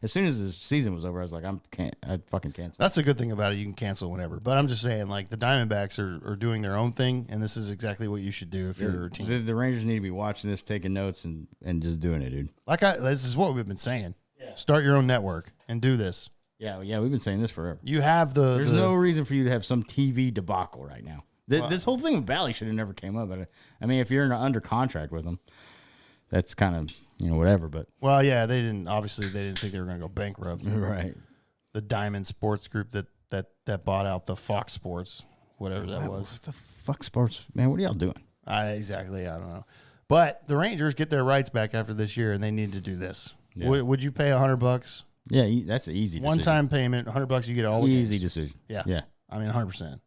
as soon as the season was over, I was like, I fucking canceled. That's the good thing about it. You can cancel whenever. But I'm just saying, like the Diamondbacks are doing their own thing, and this is exactly what you should do if you're a team. The Rangers need to be watching this, taking notes, and just doing it, dude. This is what we've been saying. Yeah. Start your own network and do this. Yeah, we've been saying this forever. You have There's no reason for you to have some TV debacle right now. This whole thing with Bally should have never came up. But I mean, if you're under contract with them, that's kind of whatever. But well, yeah, they didn't think they were going to go bankrupt. Right. The Diamond Sports Group that bought out the Fox Sports, whatever that was. What the fuck sports, man? What are y'all doing? Exactly. I don't know. But the Rangers get their rights back after this year, and they need to do this. Yeah. Would you pay $100? Yeah, that's an easy decision. One-time payment, $100, you get all the easy games. Decision. Yeah. I mean, 100%.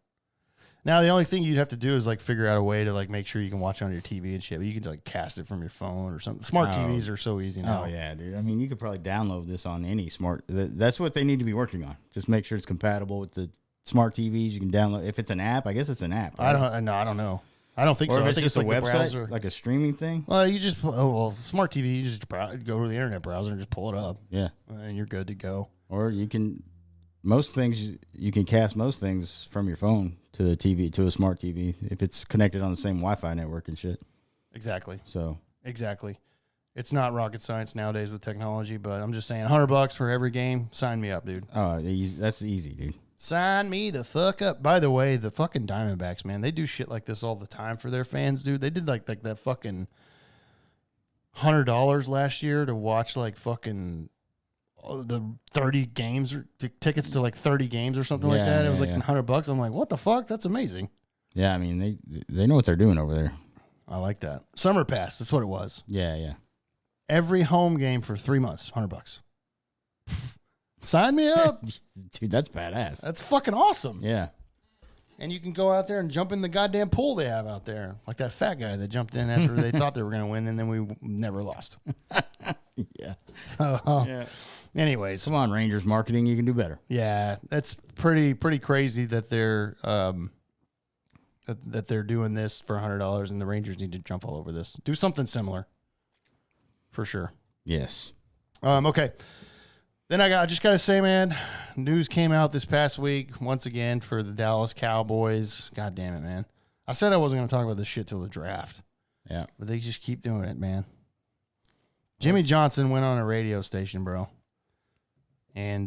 Now, the only thing you'd have to do is, like, figure out a way to, like, make sure you can watch it on your TV and shit. But you can, like, cast it from your phone or something. Smart TVs are so easy now. Oh, yeah, dude. I mean, you could probably download this on any smart. That's what they need to be working on. Just make sure it's compatible with the smart TVs. You can download. If it's an app, I guess it's an app. Right? I don't know. I don't think so. Or if I think it's just like a website, like a streaming thing. Well, you just smart TV. You just go to the internet browser and just pull it up. Yeah, and you're good to go. Or you can you can cast most things from your phone to the TV, to a smart TV, if it's connected on the same Wi-Fi network and shit. Exactly. So exactly, it's not rocket science nowadays with technology. But I'm just saying, $100 for every game. Sign me up, dude. Oh, that's easy, dude. Sign me the fuck up. By the way, the fucking Diamondbacks, man, they do shit like this all the time for their fans, dude. They did like that fucking $100 last year to watch like fucking the 30 games or tickets to like 30 games or something like that. It was like $100. I'm like, what the fuck? That's amazing. Yeah, I mean they know what they're doing over there. I like that. Summer Pass. That's what it was. Yeah. Every home game for 3 months, $100. Sign me up. Dude, that's badass. That's fucking awesome. Yeah. And you can go out there and jump in the goddamn pool they have out there. Like that fat guy that jumped in after they thought they were going to win, and then we never lost. Yeah. So, anyways. Come on, Rangers marketing. You can do better. Yeah. That's pretty crazy that they're that they're doing this for $100, and the Rangers need to jump all over this. Do something similar. For sure. Yes. Okay. Then I just got to say, man, news came out this past week once again for the Dallas Cowboys. God damn it, man. I said I wasn't going to talk about this shit till the draft. Yeah. But they just keep doing it, man. Jimmy Johnson went on a radio station, bro. And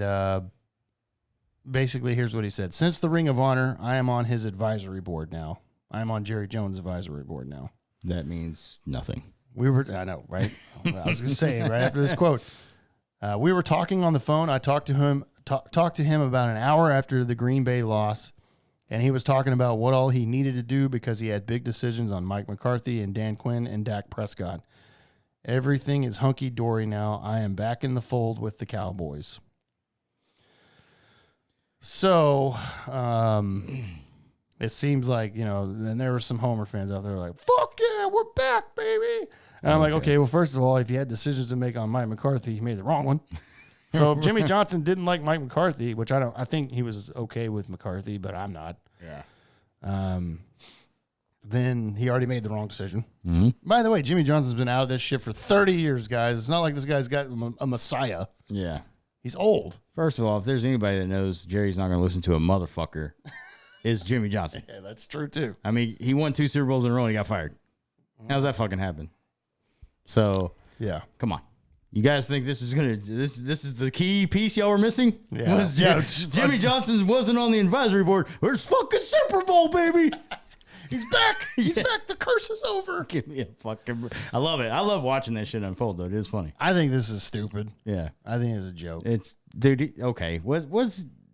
basically, here's what he said. Since the Ring of Honor, I am on his advisory board now. I am on Jerry Jones' advisory board now. That means nothing. I know, right? I was going to say right after this quote. We were talking on the phone. I talked to him about an hour after the Green Bay loss, and he was talking about what all he needed to do because he had big decisions on Mike McCarthy and Dan Quinn and Dak Prescott. Everything is hunky-dory now. I am back in the fold with the Cowboys. So, it seems like, and there were some Homer fans out there like, fuck yeah, we're back, baby. And I'm like, okay, well, first of all, if you had decisions to make on Mike McCarthy, you made the wrong one. So if Jimmy Johnson didn't like Mike McCarthy, which I think he was okay with McCarthy, but I'm not. Yeah. Then he already made the wrong decision. Mm-hmm. By the way, Jimmy Johnson's been out of this shit for 30 years, guys. It's not like this guy's got a messiah. Yeah. He's old. First of all, if there's anybody that knows Jerry's not going to listen to a motherfucker, it's Jimmy Johnson. Yeah, that's true, too. I mean, he won 2 Super Bowls in a row and he got fired. How's that fucking happen? So, yeah. Come on. You guys think this is this is the key piece y'all were missing? Yeah. Jimmy Johnson wasn't on the advisory board. Where's fucking Super Bowl, baby? He's back. He's back. The curse is over. Give me a fucking... I love it. I love watching that shit unfold, though. It is funny. I think this is stupid. Yeah. I think it's a joke. It's... Dude, okay.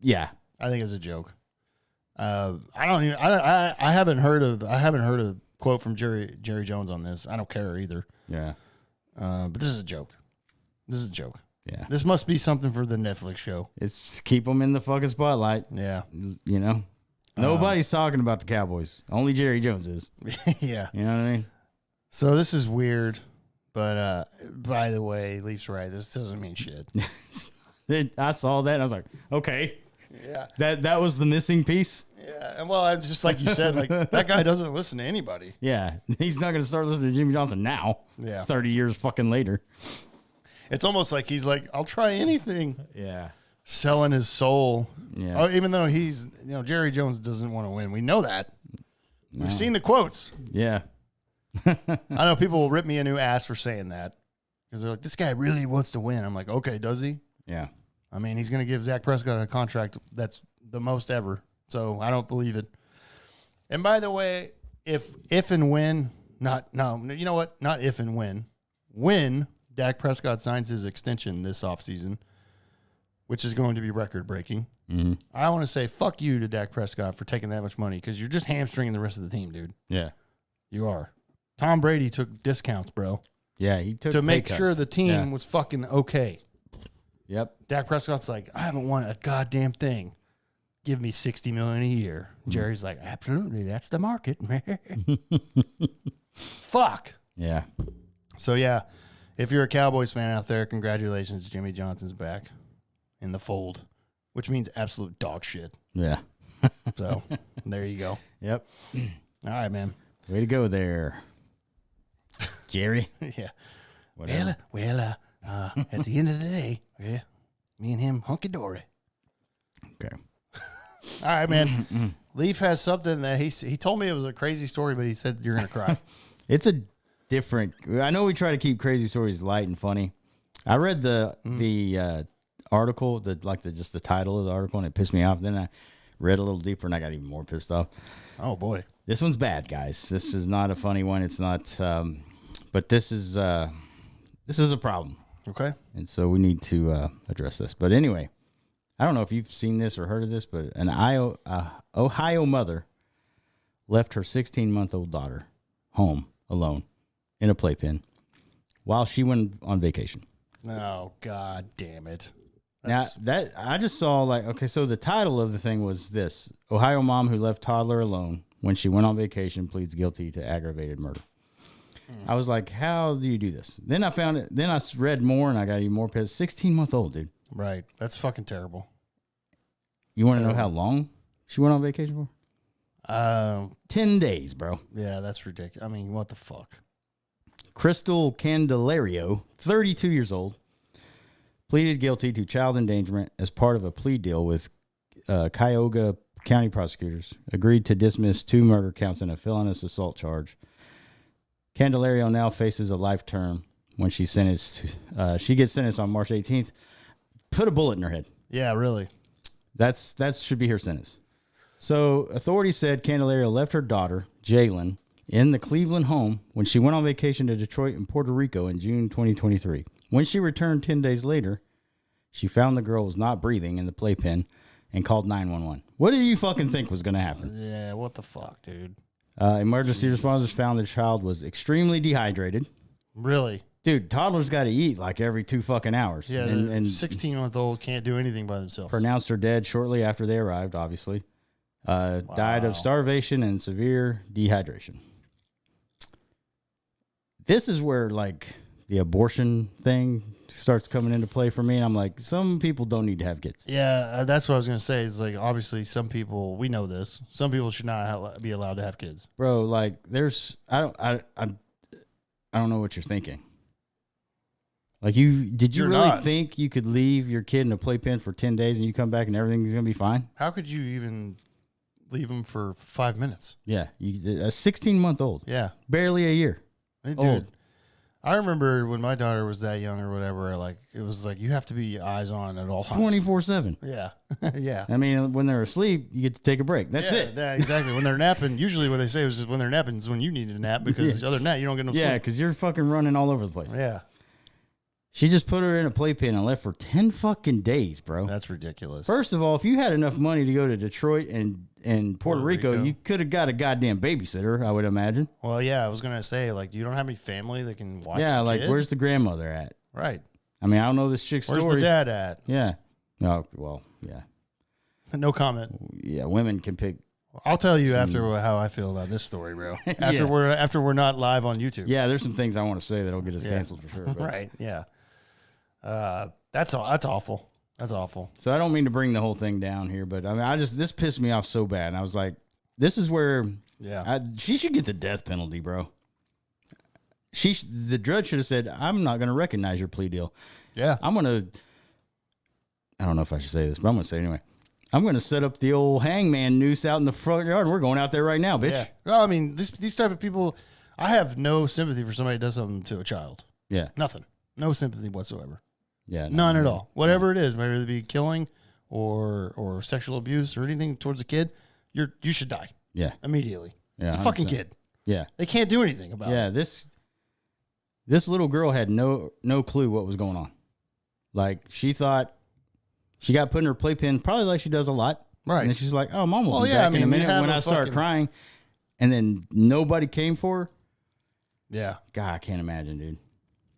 Yeah. I think it's a joke. I don't even... I haven't heard of a quote from Jerry Jones on this. I don't care either. Yeah. But this is a joke. This is a joke. Yeah. This must be something for the Netflix show. It's keep them in the fucking spotlight. Yeah. You know? Nobody's talking about the Cowboys. Only Jerry Jones is. Yeah. You know what I mean? So this is weird, but by the way, Leaf's right. This doesn't mean shit. I saw that and I was like, okay. Yeah. That was the missing piece? Yeah. And well, it's just like you said, like that guy doesn't listen to anybody. Yeah. He's not going to start listening to Jimmy Johnson now. Yeah. 30 years fucking later. It's almost like he's like, I'll try anything. Yeah. Selling his soul. Yeah. Oh, even though Jerry Jones doesn't want to win. We know that. We've seen the quotes. Yeah. I know people will rip me a new ass for saying that because they're like, this guy really wants to win. I'm like, okay, does he? Yeah. I mean, he's going to give Dak Prescott a contract that's the most ever. So I don't believe it. And by the way, if and when, you know what? Not if and when Dak Prescott signs his extension this offseason, which is going to be record-breaking, I want to say fuck you to Dak Prescott for taking that much money because you're just hamstringing the rest of the team, dude. Yeah. You are. Tom Brady took discounts, bro. Yeah, he took to make cuts. sure the team was fucking okay. Yep. Dak Prescott's like, I haven't won a goddamn thing. Give me $60 million a year. Jerry's like, absolutely, that's the market. Fuck. Yeah. So yeah, if you're a Cowboys fan out there, congratulations, Jimmy Johnson's back in the fold, which means absolute dog shit. Yeah. So there you go. Yep. All right, man. Way to go there, Jerry. Yeah. Whatever. Well, at the end of the day, yeah, me and him hunky dory. Okay. All right, man. Leaf has something that he told me it was a crazy story, but he said you're gonna cry. It's a different. I know we try to keep crazy stories light and funny. I read the article, just the title of the article, and it pissed me off. Then I read a little deeper, and I got even more pissed off. Oh boy, this one's bad, guys. This is not a funny one. It's not. But this is a problem. Okay. And so we need to address this. But anyway, I don't know if you've seen this or heard of this, but an Ohio mother left her 16-month-old daughter home alone in a playpen while she went on vacation. Oh, God damn it. Now, that I just saw so the title of the thing was this: Ohio mom who left toddler alone when she went on vacation pleads guilty to aggravated murder. I was like, how do you do this? Then I found it. Then I read more and I got even more pissed. 16-month-old, dude. Right. That's fucking terrible. You want to know how long she went on vacation for? 10 days, bro. Yeah, that's ridiculous. I mean, what the fuck? Crystal Candelario, 32 years old, pleaded guilty to child endangerment as part of a plea deal with Cuyahoga County prosecutors. Agreed to dismiss 2 murder counts and a felonious assault charge. Candelario now faces a life term when she's sentenced. She gets sentenced on March 18th. Put a bullet in her head. Yeah, really. That should be her sentence. So authorities said Candelario left her daughter, Jalen, in the Cleveland home when she went on vacation to Detroit and Puerto Rico in June 2023. When she returned 10 days later, she found the girl was not breathing in the playpen and called 911. What do you fucking think was going to happen? Yeah, what the fuck, dude? Emergency responders found the child was extremely dehydrated. Really? Dude, toddlers got to eat like every 2 fucking hours. Yeah, and 16-month-old can't do anything by themselves. Pronounced her dead shortly after they arrived, obviously. Died of starvation and severe dehydration. This is where, the abortion thing starts coming into play for me. I'm like, some people don't need to have kids. Yeah, that's what I was gonna say. It's like obviously some people, we know this. Some people should not be allowed to have kids, bro. Like I don't know what you're thinking. Like did you really think you could leave your kid in a playpen for 10 days and you come back and everything's gonna be fine? How could you even leave him for 5 minutes? Yeah, a 16-month-old. Yeah, barely a year. Dude, old. I remember when my daughter was that young or whatever, like it was like you have to be eyes on at all times. 24/7. Yeah. Yeah. I mean, when they're asleep, you get to take a break. That's it. Yeah, exactly. When they're napping, usually what they say is just when they're napping is when you need a nap because other than that, you don't get no sleep. Yeah, because you're fucking running all over the place. Yeah. She just put her in a playpen and left for 10 fucking days, bro. That's ridiculous. First of all, if you had enough money to go to Detroit and Puerto Rico, you could have got a goddamn babysitter, I would imagine. Well, yeah, I was going to say, like, you don't have any family that can watch the like, kid? Where's the grandmother at? Right. I mean, I don't know this chick's story. Where's the dad at? Yeah. Oh, well, yeah. No comment. Yeah, women can pick. I'll tell you after how I feel about this story, bro. After we're not live on YouTube. Yeah, there's some things I want to say that'll get us canceled for sure. But. Right, yeah. That's awful. That's awful. So I don't mean to bring the whole thing down here, but I mean, this pissed me off so bad. And I was like, this is where she should get the death penalty, bro. The judge should have said, I'm not going to recognize your plea deal. Yeah. I don't know if I should say this, but I'm going to say it anyway. I'm going to set up the old hangman noose out in the front yard, and we're going out there right now, bitch. Yeah. Well, I mean, these type of people, I have no sympathy for somebody who does something to a child. Yeah. Nothing. No sympathy whatsoever. Yeah. None at all. Whatever it is, whether it be killing or sexual abuse or anything towards a kid, you should die. Yeah. Immediately. Yeah, it's a fucking kid. Yeah. They can't do anything about it. Yeah, this little girl had no clue what was going on. Like, she thought she got put in her playpen, probably like she does a lot. Right. And then she's like, oh, Mom will be back in a minute when I start crying. And then nobody came for her. Yeah. God, I can't imagine, dude.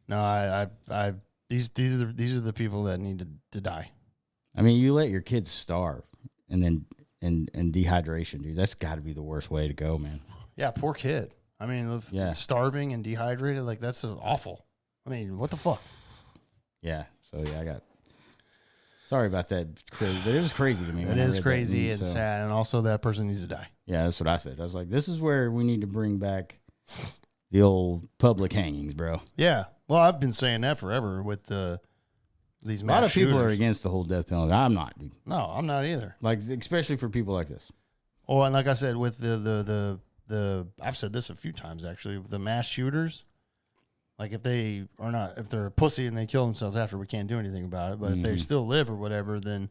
No, these are the people that need to die. I mean, you let your kids starve and then and dehydration, dude. That's got to be the worst way to go, man. Yeah, poor kid. I mean, starving and dehydrated, like that's awful. I mean, what the fuck? Yeah. So I got. Sorry about that, crazy, but it was crazy to me. It is crazy and sad, and also that person needs to die. Yeah, that's what I said. I was like, this is where we need to bring back the old public hangings, bro. Yeah. Well, I've been saying that forever with these mass shooters. A lot of people are against the whole death penalty. I'm not, dude. No, I'm not either. Like, especially for people like this. Oh, and like I said, with the I've said this a few times actually, the mass shooters. Like if they're a pussy and they kill themselves after, we can't do anything about it. But if they still live or whatever, then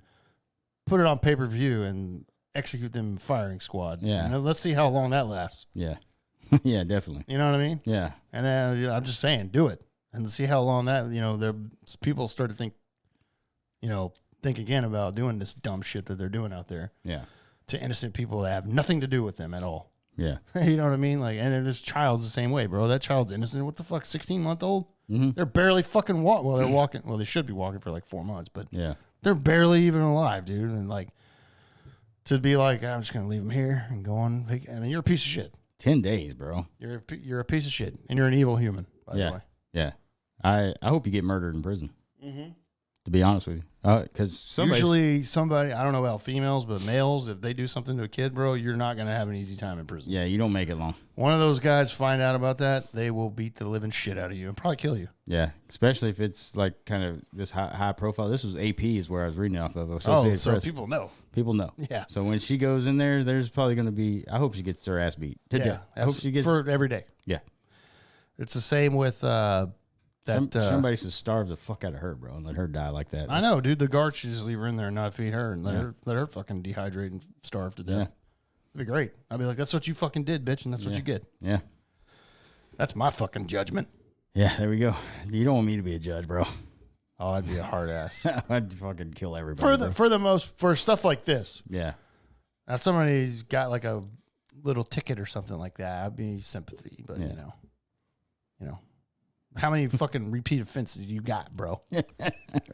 put it on pay-per-view and execute them in firing squad. Yeah. Let's see how long that lasts. Yeah. Yeah, definitely. You know what I mean? Yeah. And then I'm just saying, do it and see how long that, people start to think again about doing this dumb shit that they're doing out there. Yeah. To innocent people that have nothing to do with them at all. Yeah. You know what I mean? Like, and this child's the same way, bro. That child's innocent. What the fuck? 16-month-old? Mm-hmm. They're barely fucking walking. Well, they're walking. Well, they should be walking for like 4 months, but yeah, they're barely even alive, dude. And like, to be like, I'm just gonna leave them here and go on. I mean, you're a piece of shit. 10 days, bro. You're a piece of shit, and you're an evil human. By the way. Yeah. I hope you get murdered in prison. Mm-hmm. To be honest with you, because usually somebody, I don't know about females, but males, if they do something to a kid, bro, you're not gonna have an easy time in prison. Yeah, you don't make it long. One of those guys find out about that, they will beat the living shit out of you and probably kill you. Yeah, especially if it's like kind of this high profile. This was AP is where I was reading off of. Associated so Press. People know. People know. Yeah. So when she goes in there, there's probably going to be. I hope she gets her ass beat to death. I hope she gets for every day. Yeah. It's the same with. Somebody should starve the fuck out of her, bro, and let her die like that. I know, dude. The guard should just leave her in there and not feed her and let her fucking dehydrate and starve to death. Yeah. It'd be great. I'd be like, that's what you fucking did, bitch, and that's what you get. Yeah. That's my fucking judgment. Yeah, there we go. You don't want me to be a judge, bro. Oh, I'd be a hard ass. I'd fucking kill everybody. For stuff like this. Yeah. Now somebody's got like a little ticket or something like that. I'd be sympathy, but you know. How many fucking repeat offenses you got, bro?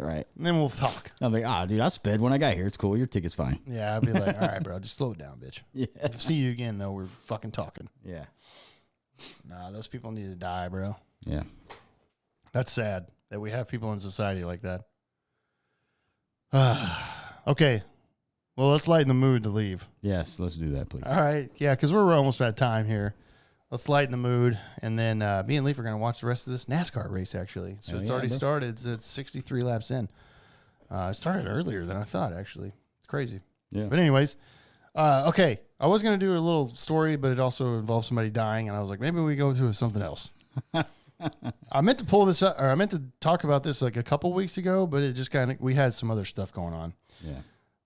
Right. And then we'll talk. I'm like, dude, I sped when I got here. It's cool. Your ticket's fine. Yeah, I'd be like, all right, bro, just slow it down, bitch. Yeah. If I see you again, though, we're fucking talking. Yeah. Nah, those people need to die, bro. Yeah. That's sad that we have people in society like that. Okay. Well, let's lighten the mood to leave. Yes, let's do that, please. All right. Yeah, because we're almost at time here. Let's lighten the mood. And then me and Leaf are going to watch the rest of this NASCAR race, actually. So it's already started. It's 63 laps in. It started earlier than I thought, actually. It's crazy. Yeah. But anyways, okay. I was going to do a little story, but it also involved somebody dying. And I was like, maybe we go to something else. I meant to pull this up, or I meant to talk about this like a couple weeks ago, but it just we had some other stuff going on. Yeah.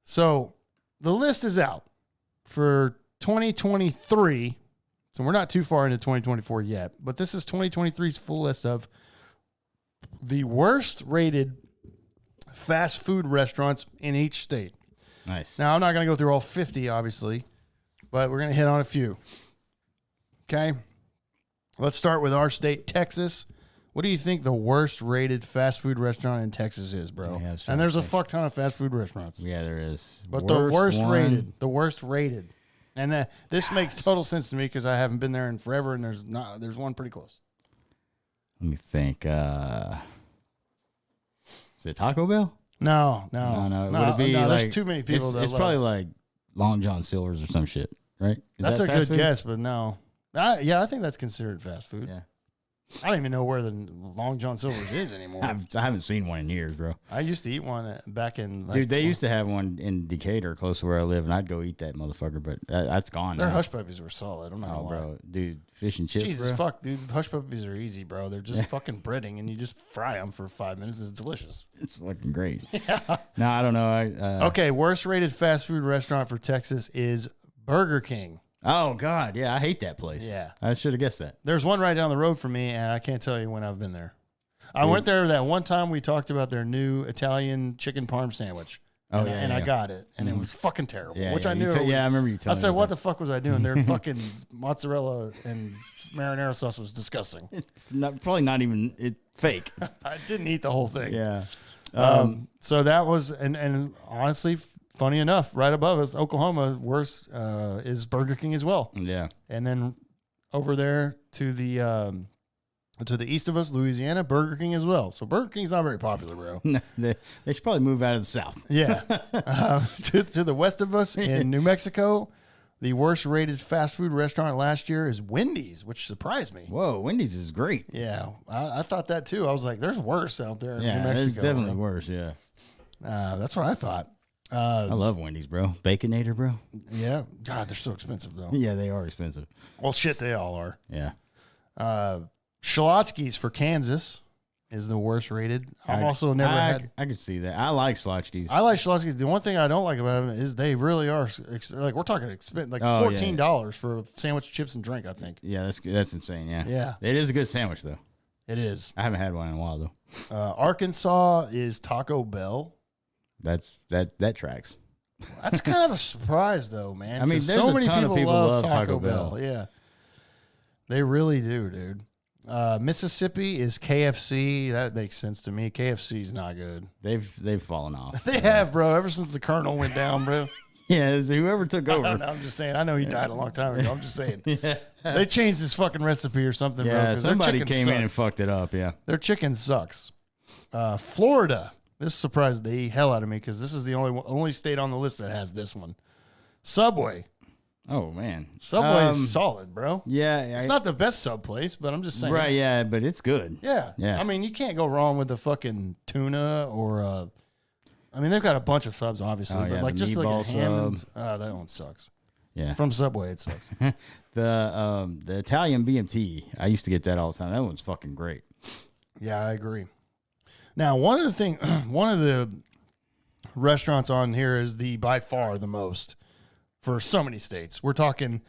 So the list is out for 2023. So we're not too far into 2024 yet, but this is 2023's full list of the worst rated fast food restaurants in each state. Nice. Now, I'm not going to go through all 50, obviously, but we're going to hit on a few. Okay. Let's start with our state, Texas. What do you think the worst rated fast food restaurant in Texas is, bro? Yeah, and there's a fuck ton of fast food restaurants. Yeah, there is. But the worst rated. And this makes total sense to me because I haven't been there in forever, and there's one pretty close. Let me think. Is it Taco Bell? No. Would it be there's too many people. It's probably like Long John Silver's or some shit, right? That's a good guess, but no. I think that's considered fast food. Yeah. I don't even know where the Long John Silver's is anymore. I haven't seen one in years, bro. I used to eat one back in... Dude, they used to have one in Decatur, close to where I live, and I'd go eat that motherfucker, but that's gone Their now. hush puppies were solid. I'm not gonna lie. Bro. Dude, fish and chips, Jesus, bro. fuck, dude. Hush puppies are easy, bro. They're just fucking breading, and you just fry them for 5 minutes. It's delicious. It's fucking great. Yeah. No, I don't know. Okay, worst rated fast food restaurant for Texas is Burger King. Oh, God. Yeah, I hate that place. Yeah. I should have guessed that. There's one right down the road from me, and I can't tell you when I've been there. I went there that one time we talked about their new Italian chicken parm sandwich. Oh, and I got it, and it was fucking terrible, I knew. I remember you telling me. I said, what the fuck was I doing? Their fucking mozzarella and marinara sauce was disgusting. Probably not even fake. I didn't eat the whole thing. Yeah. So that was, and honestly, funny enough, right above us, Oklahoma, worst is Burger King as well. Yeah. And then over there to the east of us, Louisiana, Burger King as well. So Burger King's not very popular, bro. No, they should probably move out of the South. Yeah. To the west of us in New Mexico, the worst rated fast food restaurant last year is Wendy's, which surprised me. Whoa, Wendy's is great. Yeah. I thought that too. I was like, there's worse out there in New Mexico. There's definitely worse, yeah. That's what I thought. I love Wendy's, bro. Baconator, bro. Yeah. God, they're so expensive, though. Yeah, they are expensive. Well, shit, they all are. Yeah. Schlotzsky's for Kansas is the worst rated. I've also never had. I could see that. I like Schlotzsky's. I like Schlotzsky's. The one thing I don't like about them is they really are like we're talking like $14 for a sandwich, chips, and drink. I think. Yeah, that's insane. Yeah. Yeah. It is a good sandwich though. It is. I haven't had one in a while though. Arkansas is Taco Bell. That tracks. That's kind of a surprise though, man. I mean, there's so many people love Taco Bell. Yeah. They really do, dude. Mississippi is KFC. That makes sense to me. KFC's not good. They've fallen off. They have, bro. Ever since the Colonel went down, bro. Yeah, whoever took over. I'm just saying. I know he died a long time ago. I'm just saying. Yeah. They changed his fucking recipe or something, bro. Yeah, somebody came in and fucked it up. Yeah, their chicken sucks. Florida. This surprised the hell out of me because this is the only state on the list that has this one. Subway. Oh, man. Subway is solid, bro. Yeah. It's not the best sub place, but I'm just saying. Right, yeah, but it's good. Yeah. I mean, you can't go wrong with the fucking tuna or, I mean, they've got a bunch of subs, obviously, but like just like a ham that one sucks. Yeah. From Subway, it sucks. The Italian BMT, I used to get that all the time. That one's fucking great. Yeah, I agree. Now, one of the restaurants on here is by far the most for so many states. We're talking,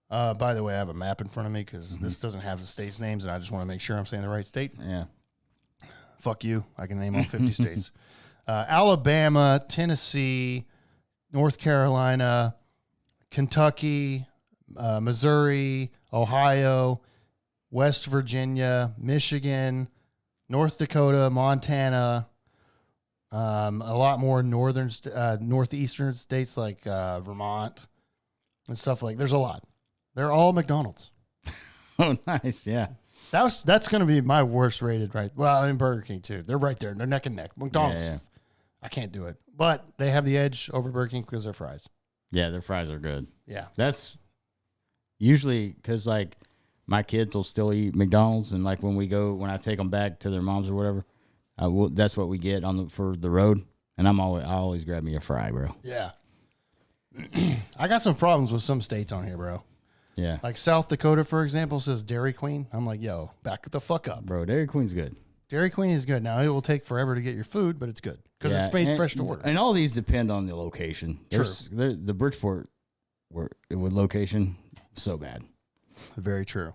by the way, I have a map in front of me because this doesn't have the states' names, and I just want to make sure I'm saying the right state. Yeah. Fuck you. I can name all 50 states. Alabama, Tennessee, North Carolina, Kentucky, Missouri, Ohio, West Virginia, Michigan, North Dakota, Montana, a lot more northeastern states like Vermont and stuff like. There's a lot. They're all McDonald's. Oh, nice, yeah. That's going to be my worst rated, right? Well, in Burger King too. They're right there. They're neck and neck. McDonald's, I can't do it. But they have the edge over Burger King because their fries. Yeah, their fries are good. Yeah. That's usually because, like, my kids will still eat McDonald's. And, like, when I take them back to their moms or whatever, that's what we get for the road. And I always grab me a fry, bro. Yeah. I got some problems with some states on here, bro. Yeah. Like South Dakota, for example, says Dairy Queen. I'm like, yo, back the fuck up. Bro, Dairy Queen's good. Dairy Queen is good. Now, it will take forever to get your food, but it's good because it's made fresh to order. And all these depend on the location. True. The Bridgeport with location, so bad. Very true.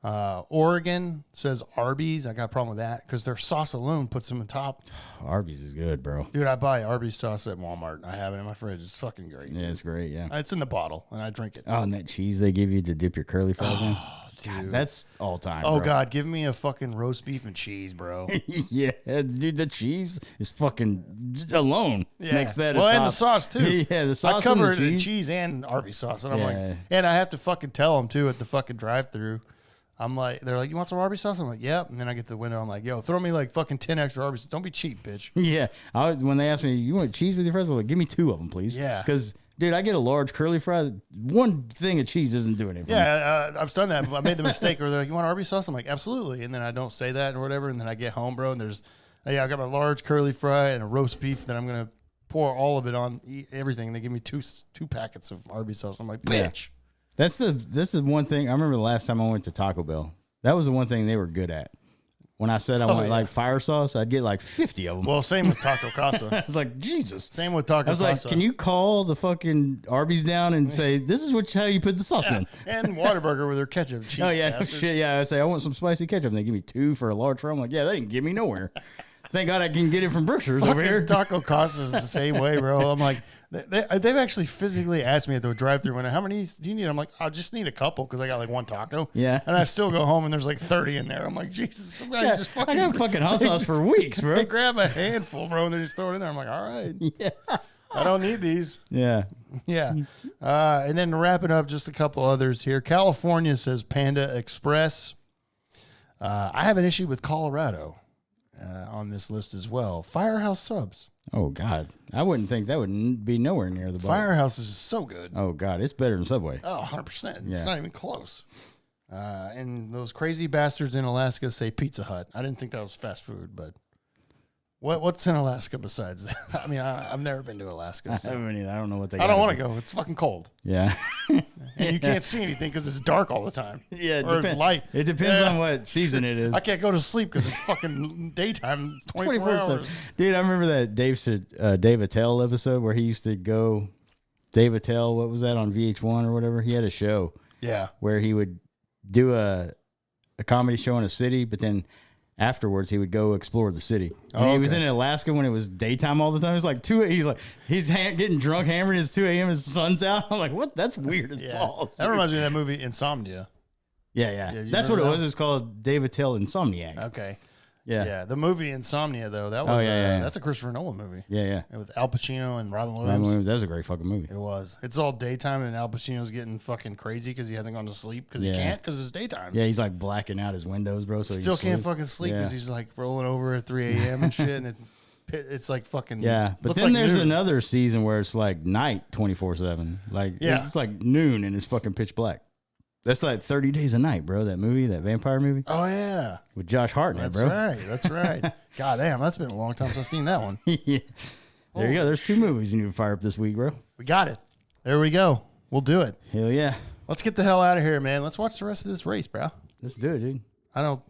Oregon says Arby's. I got a problem with that because their sauce alone puts them on top. Arby's is good, bro. Dude, I buy Arby's sauce at Walmart. I have it in my fridge. It's fucking great. Yeah, it's great, yeah. It's in the bottle, and I drink it. Oh, and that cheese they give you to dip your curly fries in. Dude. God, that's all time, Oh, bro. God, give me a fucking roast beef and cheese, bro. Yeah, dude, the cheese is fucking alone. Makes that well, a top. and the sauce, too. Yeah, the sauce I cover and it in cheese. cheese and Arby's sauce, and I'm like, and I have to fucking tell them, too, at the fucking drive-thru. I'm like, they're like, you want some Arby's sauce? I'm like, yep. And then I get to the window. I'm like, yo, throw me like fucking 10 extra Arby's. Don't be cheap, bitch. Yeah. When they asked me, you want cheese with your fries? I was like, give me 2 of them, please. Yeah. Because, dude, I get a large curly fry. One thing of cheese isn't doing it for me. Yeah, I've done that. I made the mistake where they're like, you want Arby's sauce? I'm like, absolutely. And then I don't say that or whatever. And then I get home, bro, and there's, I got my large curly fry and a roast beef that I'm going to pour all of it on, eat everything. And they give me two packets of Arby's sauce. I'm like, bitch. Yeah. This is one thing. I remember the last time I went to Taco Bell. That was the one thing they were good at. When I said I want like fire sauce, I'd get like 50 of them. Well, same with Taco Casa. I was like, Jesus. Same with Taco Casa. I was like, can you call the fucking Arby's down and say, this is how you put the sauce in? And Whataburger with their ketchup. Oh, yeah. Shit, yeah. I say, I want some spicy ketchup. And they give me 2 for a large fry. I'm like, yeah, they didn't give me nowhere. Thank God I can get it from Brookshires over here. Taco Casa is the same way, bro. I'm like, they've actually physically asked me at the drive-thru window, how many do you need? I'm like, I just need a couple because I got like 1 taco. Yeah. And I still go home and there's like 30 in there. I'm like, Jesus, somebody just fucking. I got fucking hot sauce for weeks, bro. They grab a handful, bro, and they just throw it in there. I'm like, all right. Yeah. I don't need these. Yeah. Yeah. And then to wrap it up, just a couple others here. California says Panda Express. I have an issue with Colorado. On this list as well. Firehouse subs. Oh, God. I wouldn't think that would be nowhere near the bottom. Firehouse is so good. Oh, God. It's better than Subway. Oh, 100%. Yeah. It's not even close. And those crazy bastards in Alaska say Pizza Hut. I didn't think that was fast food, but what's in Alaska besides that? I mean, I've never been to Alaska. So. I haven't either. I don't know what they I don't want to go. It's fucking cold. Yeah. And you can't see anything because it's dark all the time. Yeah. Or it's light. It depends on what season it is. I can't go to sleep because it's fucking daytime 24 hours. Dude, I remember that Dave Attell episode where he used to go. Dave Attell, what was that on VH1 or whatever? He had a show. Yeah. Where he would do a comedy show in a city, but then afterwards he would go explore the city. And he was in Alaska when it was daytime all the time. It was like he's getting drunk, hammered. It's 2 a.m. His sun's out. I'm like, what? That's weird as balls. That reminds me of that movie Insomnia. Yeah. That's what it was. It was called Dave Attell Insomniac. Okay. Yeah. The movie Insomnia, though, that was that's a Christopher Nolan movie. Yeah. With Al Pacino and Robin Williams. That was a great fucking movie. It was. It's all daytime, and Al Pacino's getting fucking crazy because he hasn't gone to sleep because he can't because it's daytime. Yeah, he's like blacking out his windows, bro. So Still can't fucking sleep because he's like rolling over at 3 a.m. and shit, and it's like fucking. Yeah, but then there's another season where it's like night 24/7. Like it's like noon and it's fucking pitch black. That's like 30 Days a Night, bro. That movie, that vampire movie. Oh, yeah. With Josh Hartnett, bro. That's right. God damn, that's been a long time since I've seen that one. Yeah. There you go. There's 2 movies you need to fire up this week, bro. We got it. There we go. We'll do it. Hell yeah. Let's get the hell out of here, man. Let's watch the rest of this race, bro. Let's do it, dude. I don't,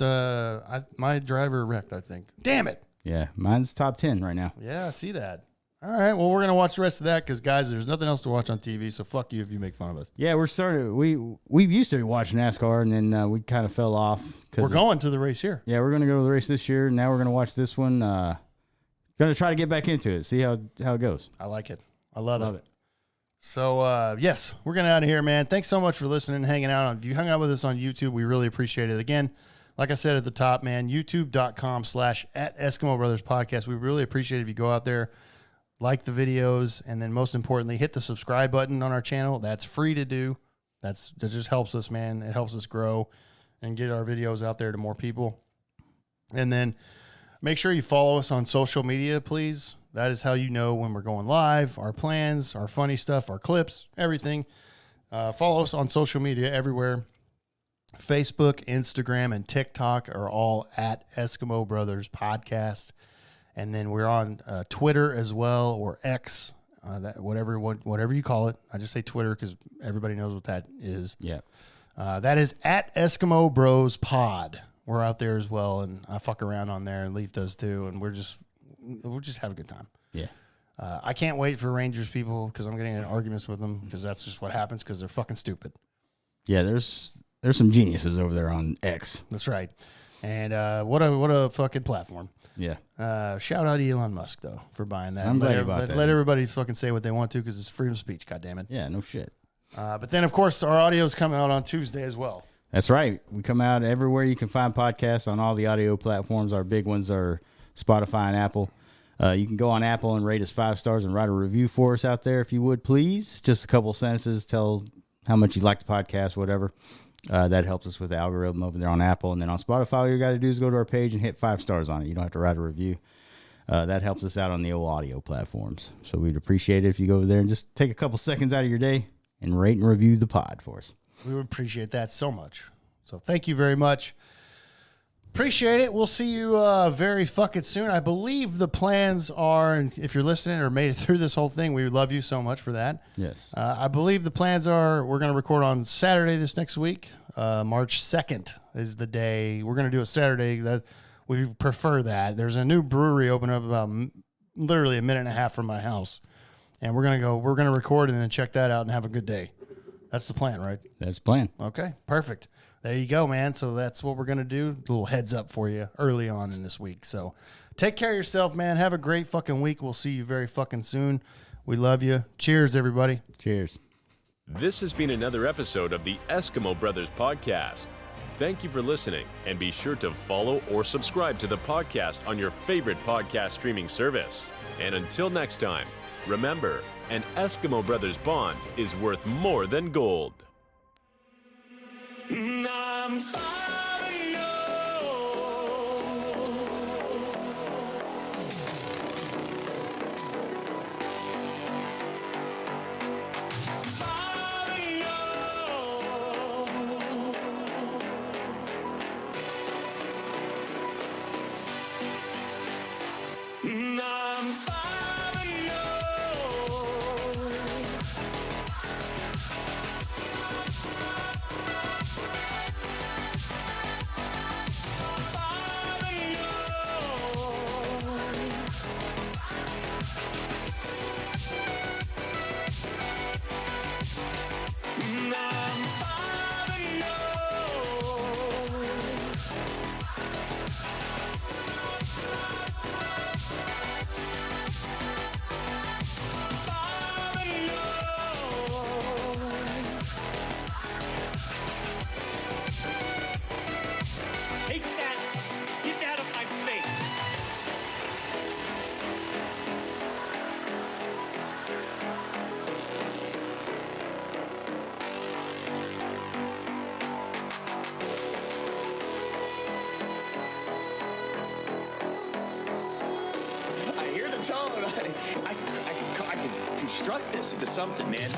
my driver wrecked, I think. Damn it. Yeah, mine's top 10 right now. Yeah, I see that. All right, well, we're going to watch the rest of that because, guys, there's nothing else to watch on TV, so fuck you if you make fun of us. Yeah, we used to watch NASCAR, and then we kind of fell off. We're going to the race here. Yeah, we're going to go to the race this year. Now we're going to watch this one. Going to try to get back into it, see how it goes. I like it. I love it. So, yes, we're getting out of here, man. Thanks so much for listening and hanging out. If you hung out with us on YouTube, we really appreciate it. Again, like I said at the top, man, youtube.com/@Eskimo Brothers Podcast. We really appreciate it if you go out there, like the videos, and then most importantly, hit the subscribe button on our channel. That's free to do. That just helps us, man. It helps us grow. and get our videos out there to more people. And then make sure you follow us on social media, please. That is how you know when we're going live, our plans, our funny stuff, our clips, everything. Follow us on social media everywhere. Facebook, Instagram, and TikTok are all at Eskimo Brothers Podcast. And then we're on Twitter as well, or X, whatever you call it. I just say Twitter because everybody knows what that is. Yeah. That is at Eskimo Bros Pod. We're out there as well, and I fuck around on there, and Leaf does too, and we'll just have a good time. Yeah. I can't wait for Rangers people because I'm getting in arguments with them because that's just what happens because they're fucking stupid. Yeah, there's some geniuses over there on X. That's right. And what a fucking platform. Yeah. Shout out to Elon Musk though for buying that. I'm glad about that. Let everybody fucking say what they want to because it's freedom of speech. God damn it. Yeah. No shit. But then of course our audio's coming out on Tuesday as well. That's right. We come out everywhere you can find podcasts on all the audio platforms. Our big ones are Spotify and Apple. You can go on Apple and rate us 5 stars and write a review for us out there if you would, please. Just a couple sentences. Tell how much you like the podcast, whatever. That helps us with the algorithm over there on Apple. And then on Spotify, all you got to do is go to our page and hit 5 stars on it. You don't have to write a review. That helps us out on the old audio platforms. So we'd appreciate it if you go over there and just take a couple seconds out of your day and rate and review the pod for us. We would appreciate that so much. So thank you very much. Appreciate it. We'll see you very fucking soon. I believe the plans are, and if you're listening or made it through this whole thing, we would love you so much for that. Yes. I believe the plans are we're going to record on Saturday this next week. March 2nd is the day. We're going to do a Saturday. That we prefer that. There's a new brewery opening up about literally a minute and a half from my house. And we're going to record and then check that out and have a good day. That's the plan, right? That's the plan. Okay, perfect. There you go, man. So that's what we're going to do. A little heads up for you early on in this week. So take care of yourself, man. Have a great fucking week. We'll see you very fucking soon. We love you. Cheers, everybody. Cheers. This has been another episode of the Eskimo Brothers Podcast. Thank you for listening, and be sure to follow or subscribe to the podcast on your favorite podcast streaming service. And until next time, remember, an Eskimo Brothers bond is worth more than gold. I'm falling low. Falling low. I'm falling low. Take that! Get out of my face! I hear the tone. I can construct this into something, man.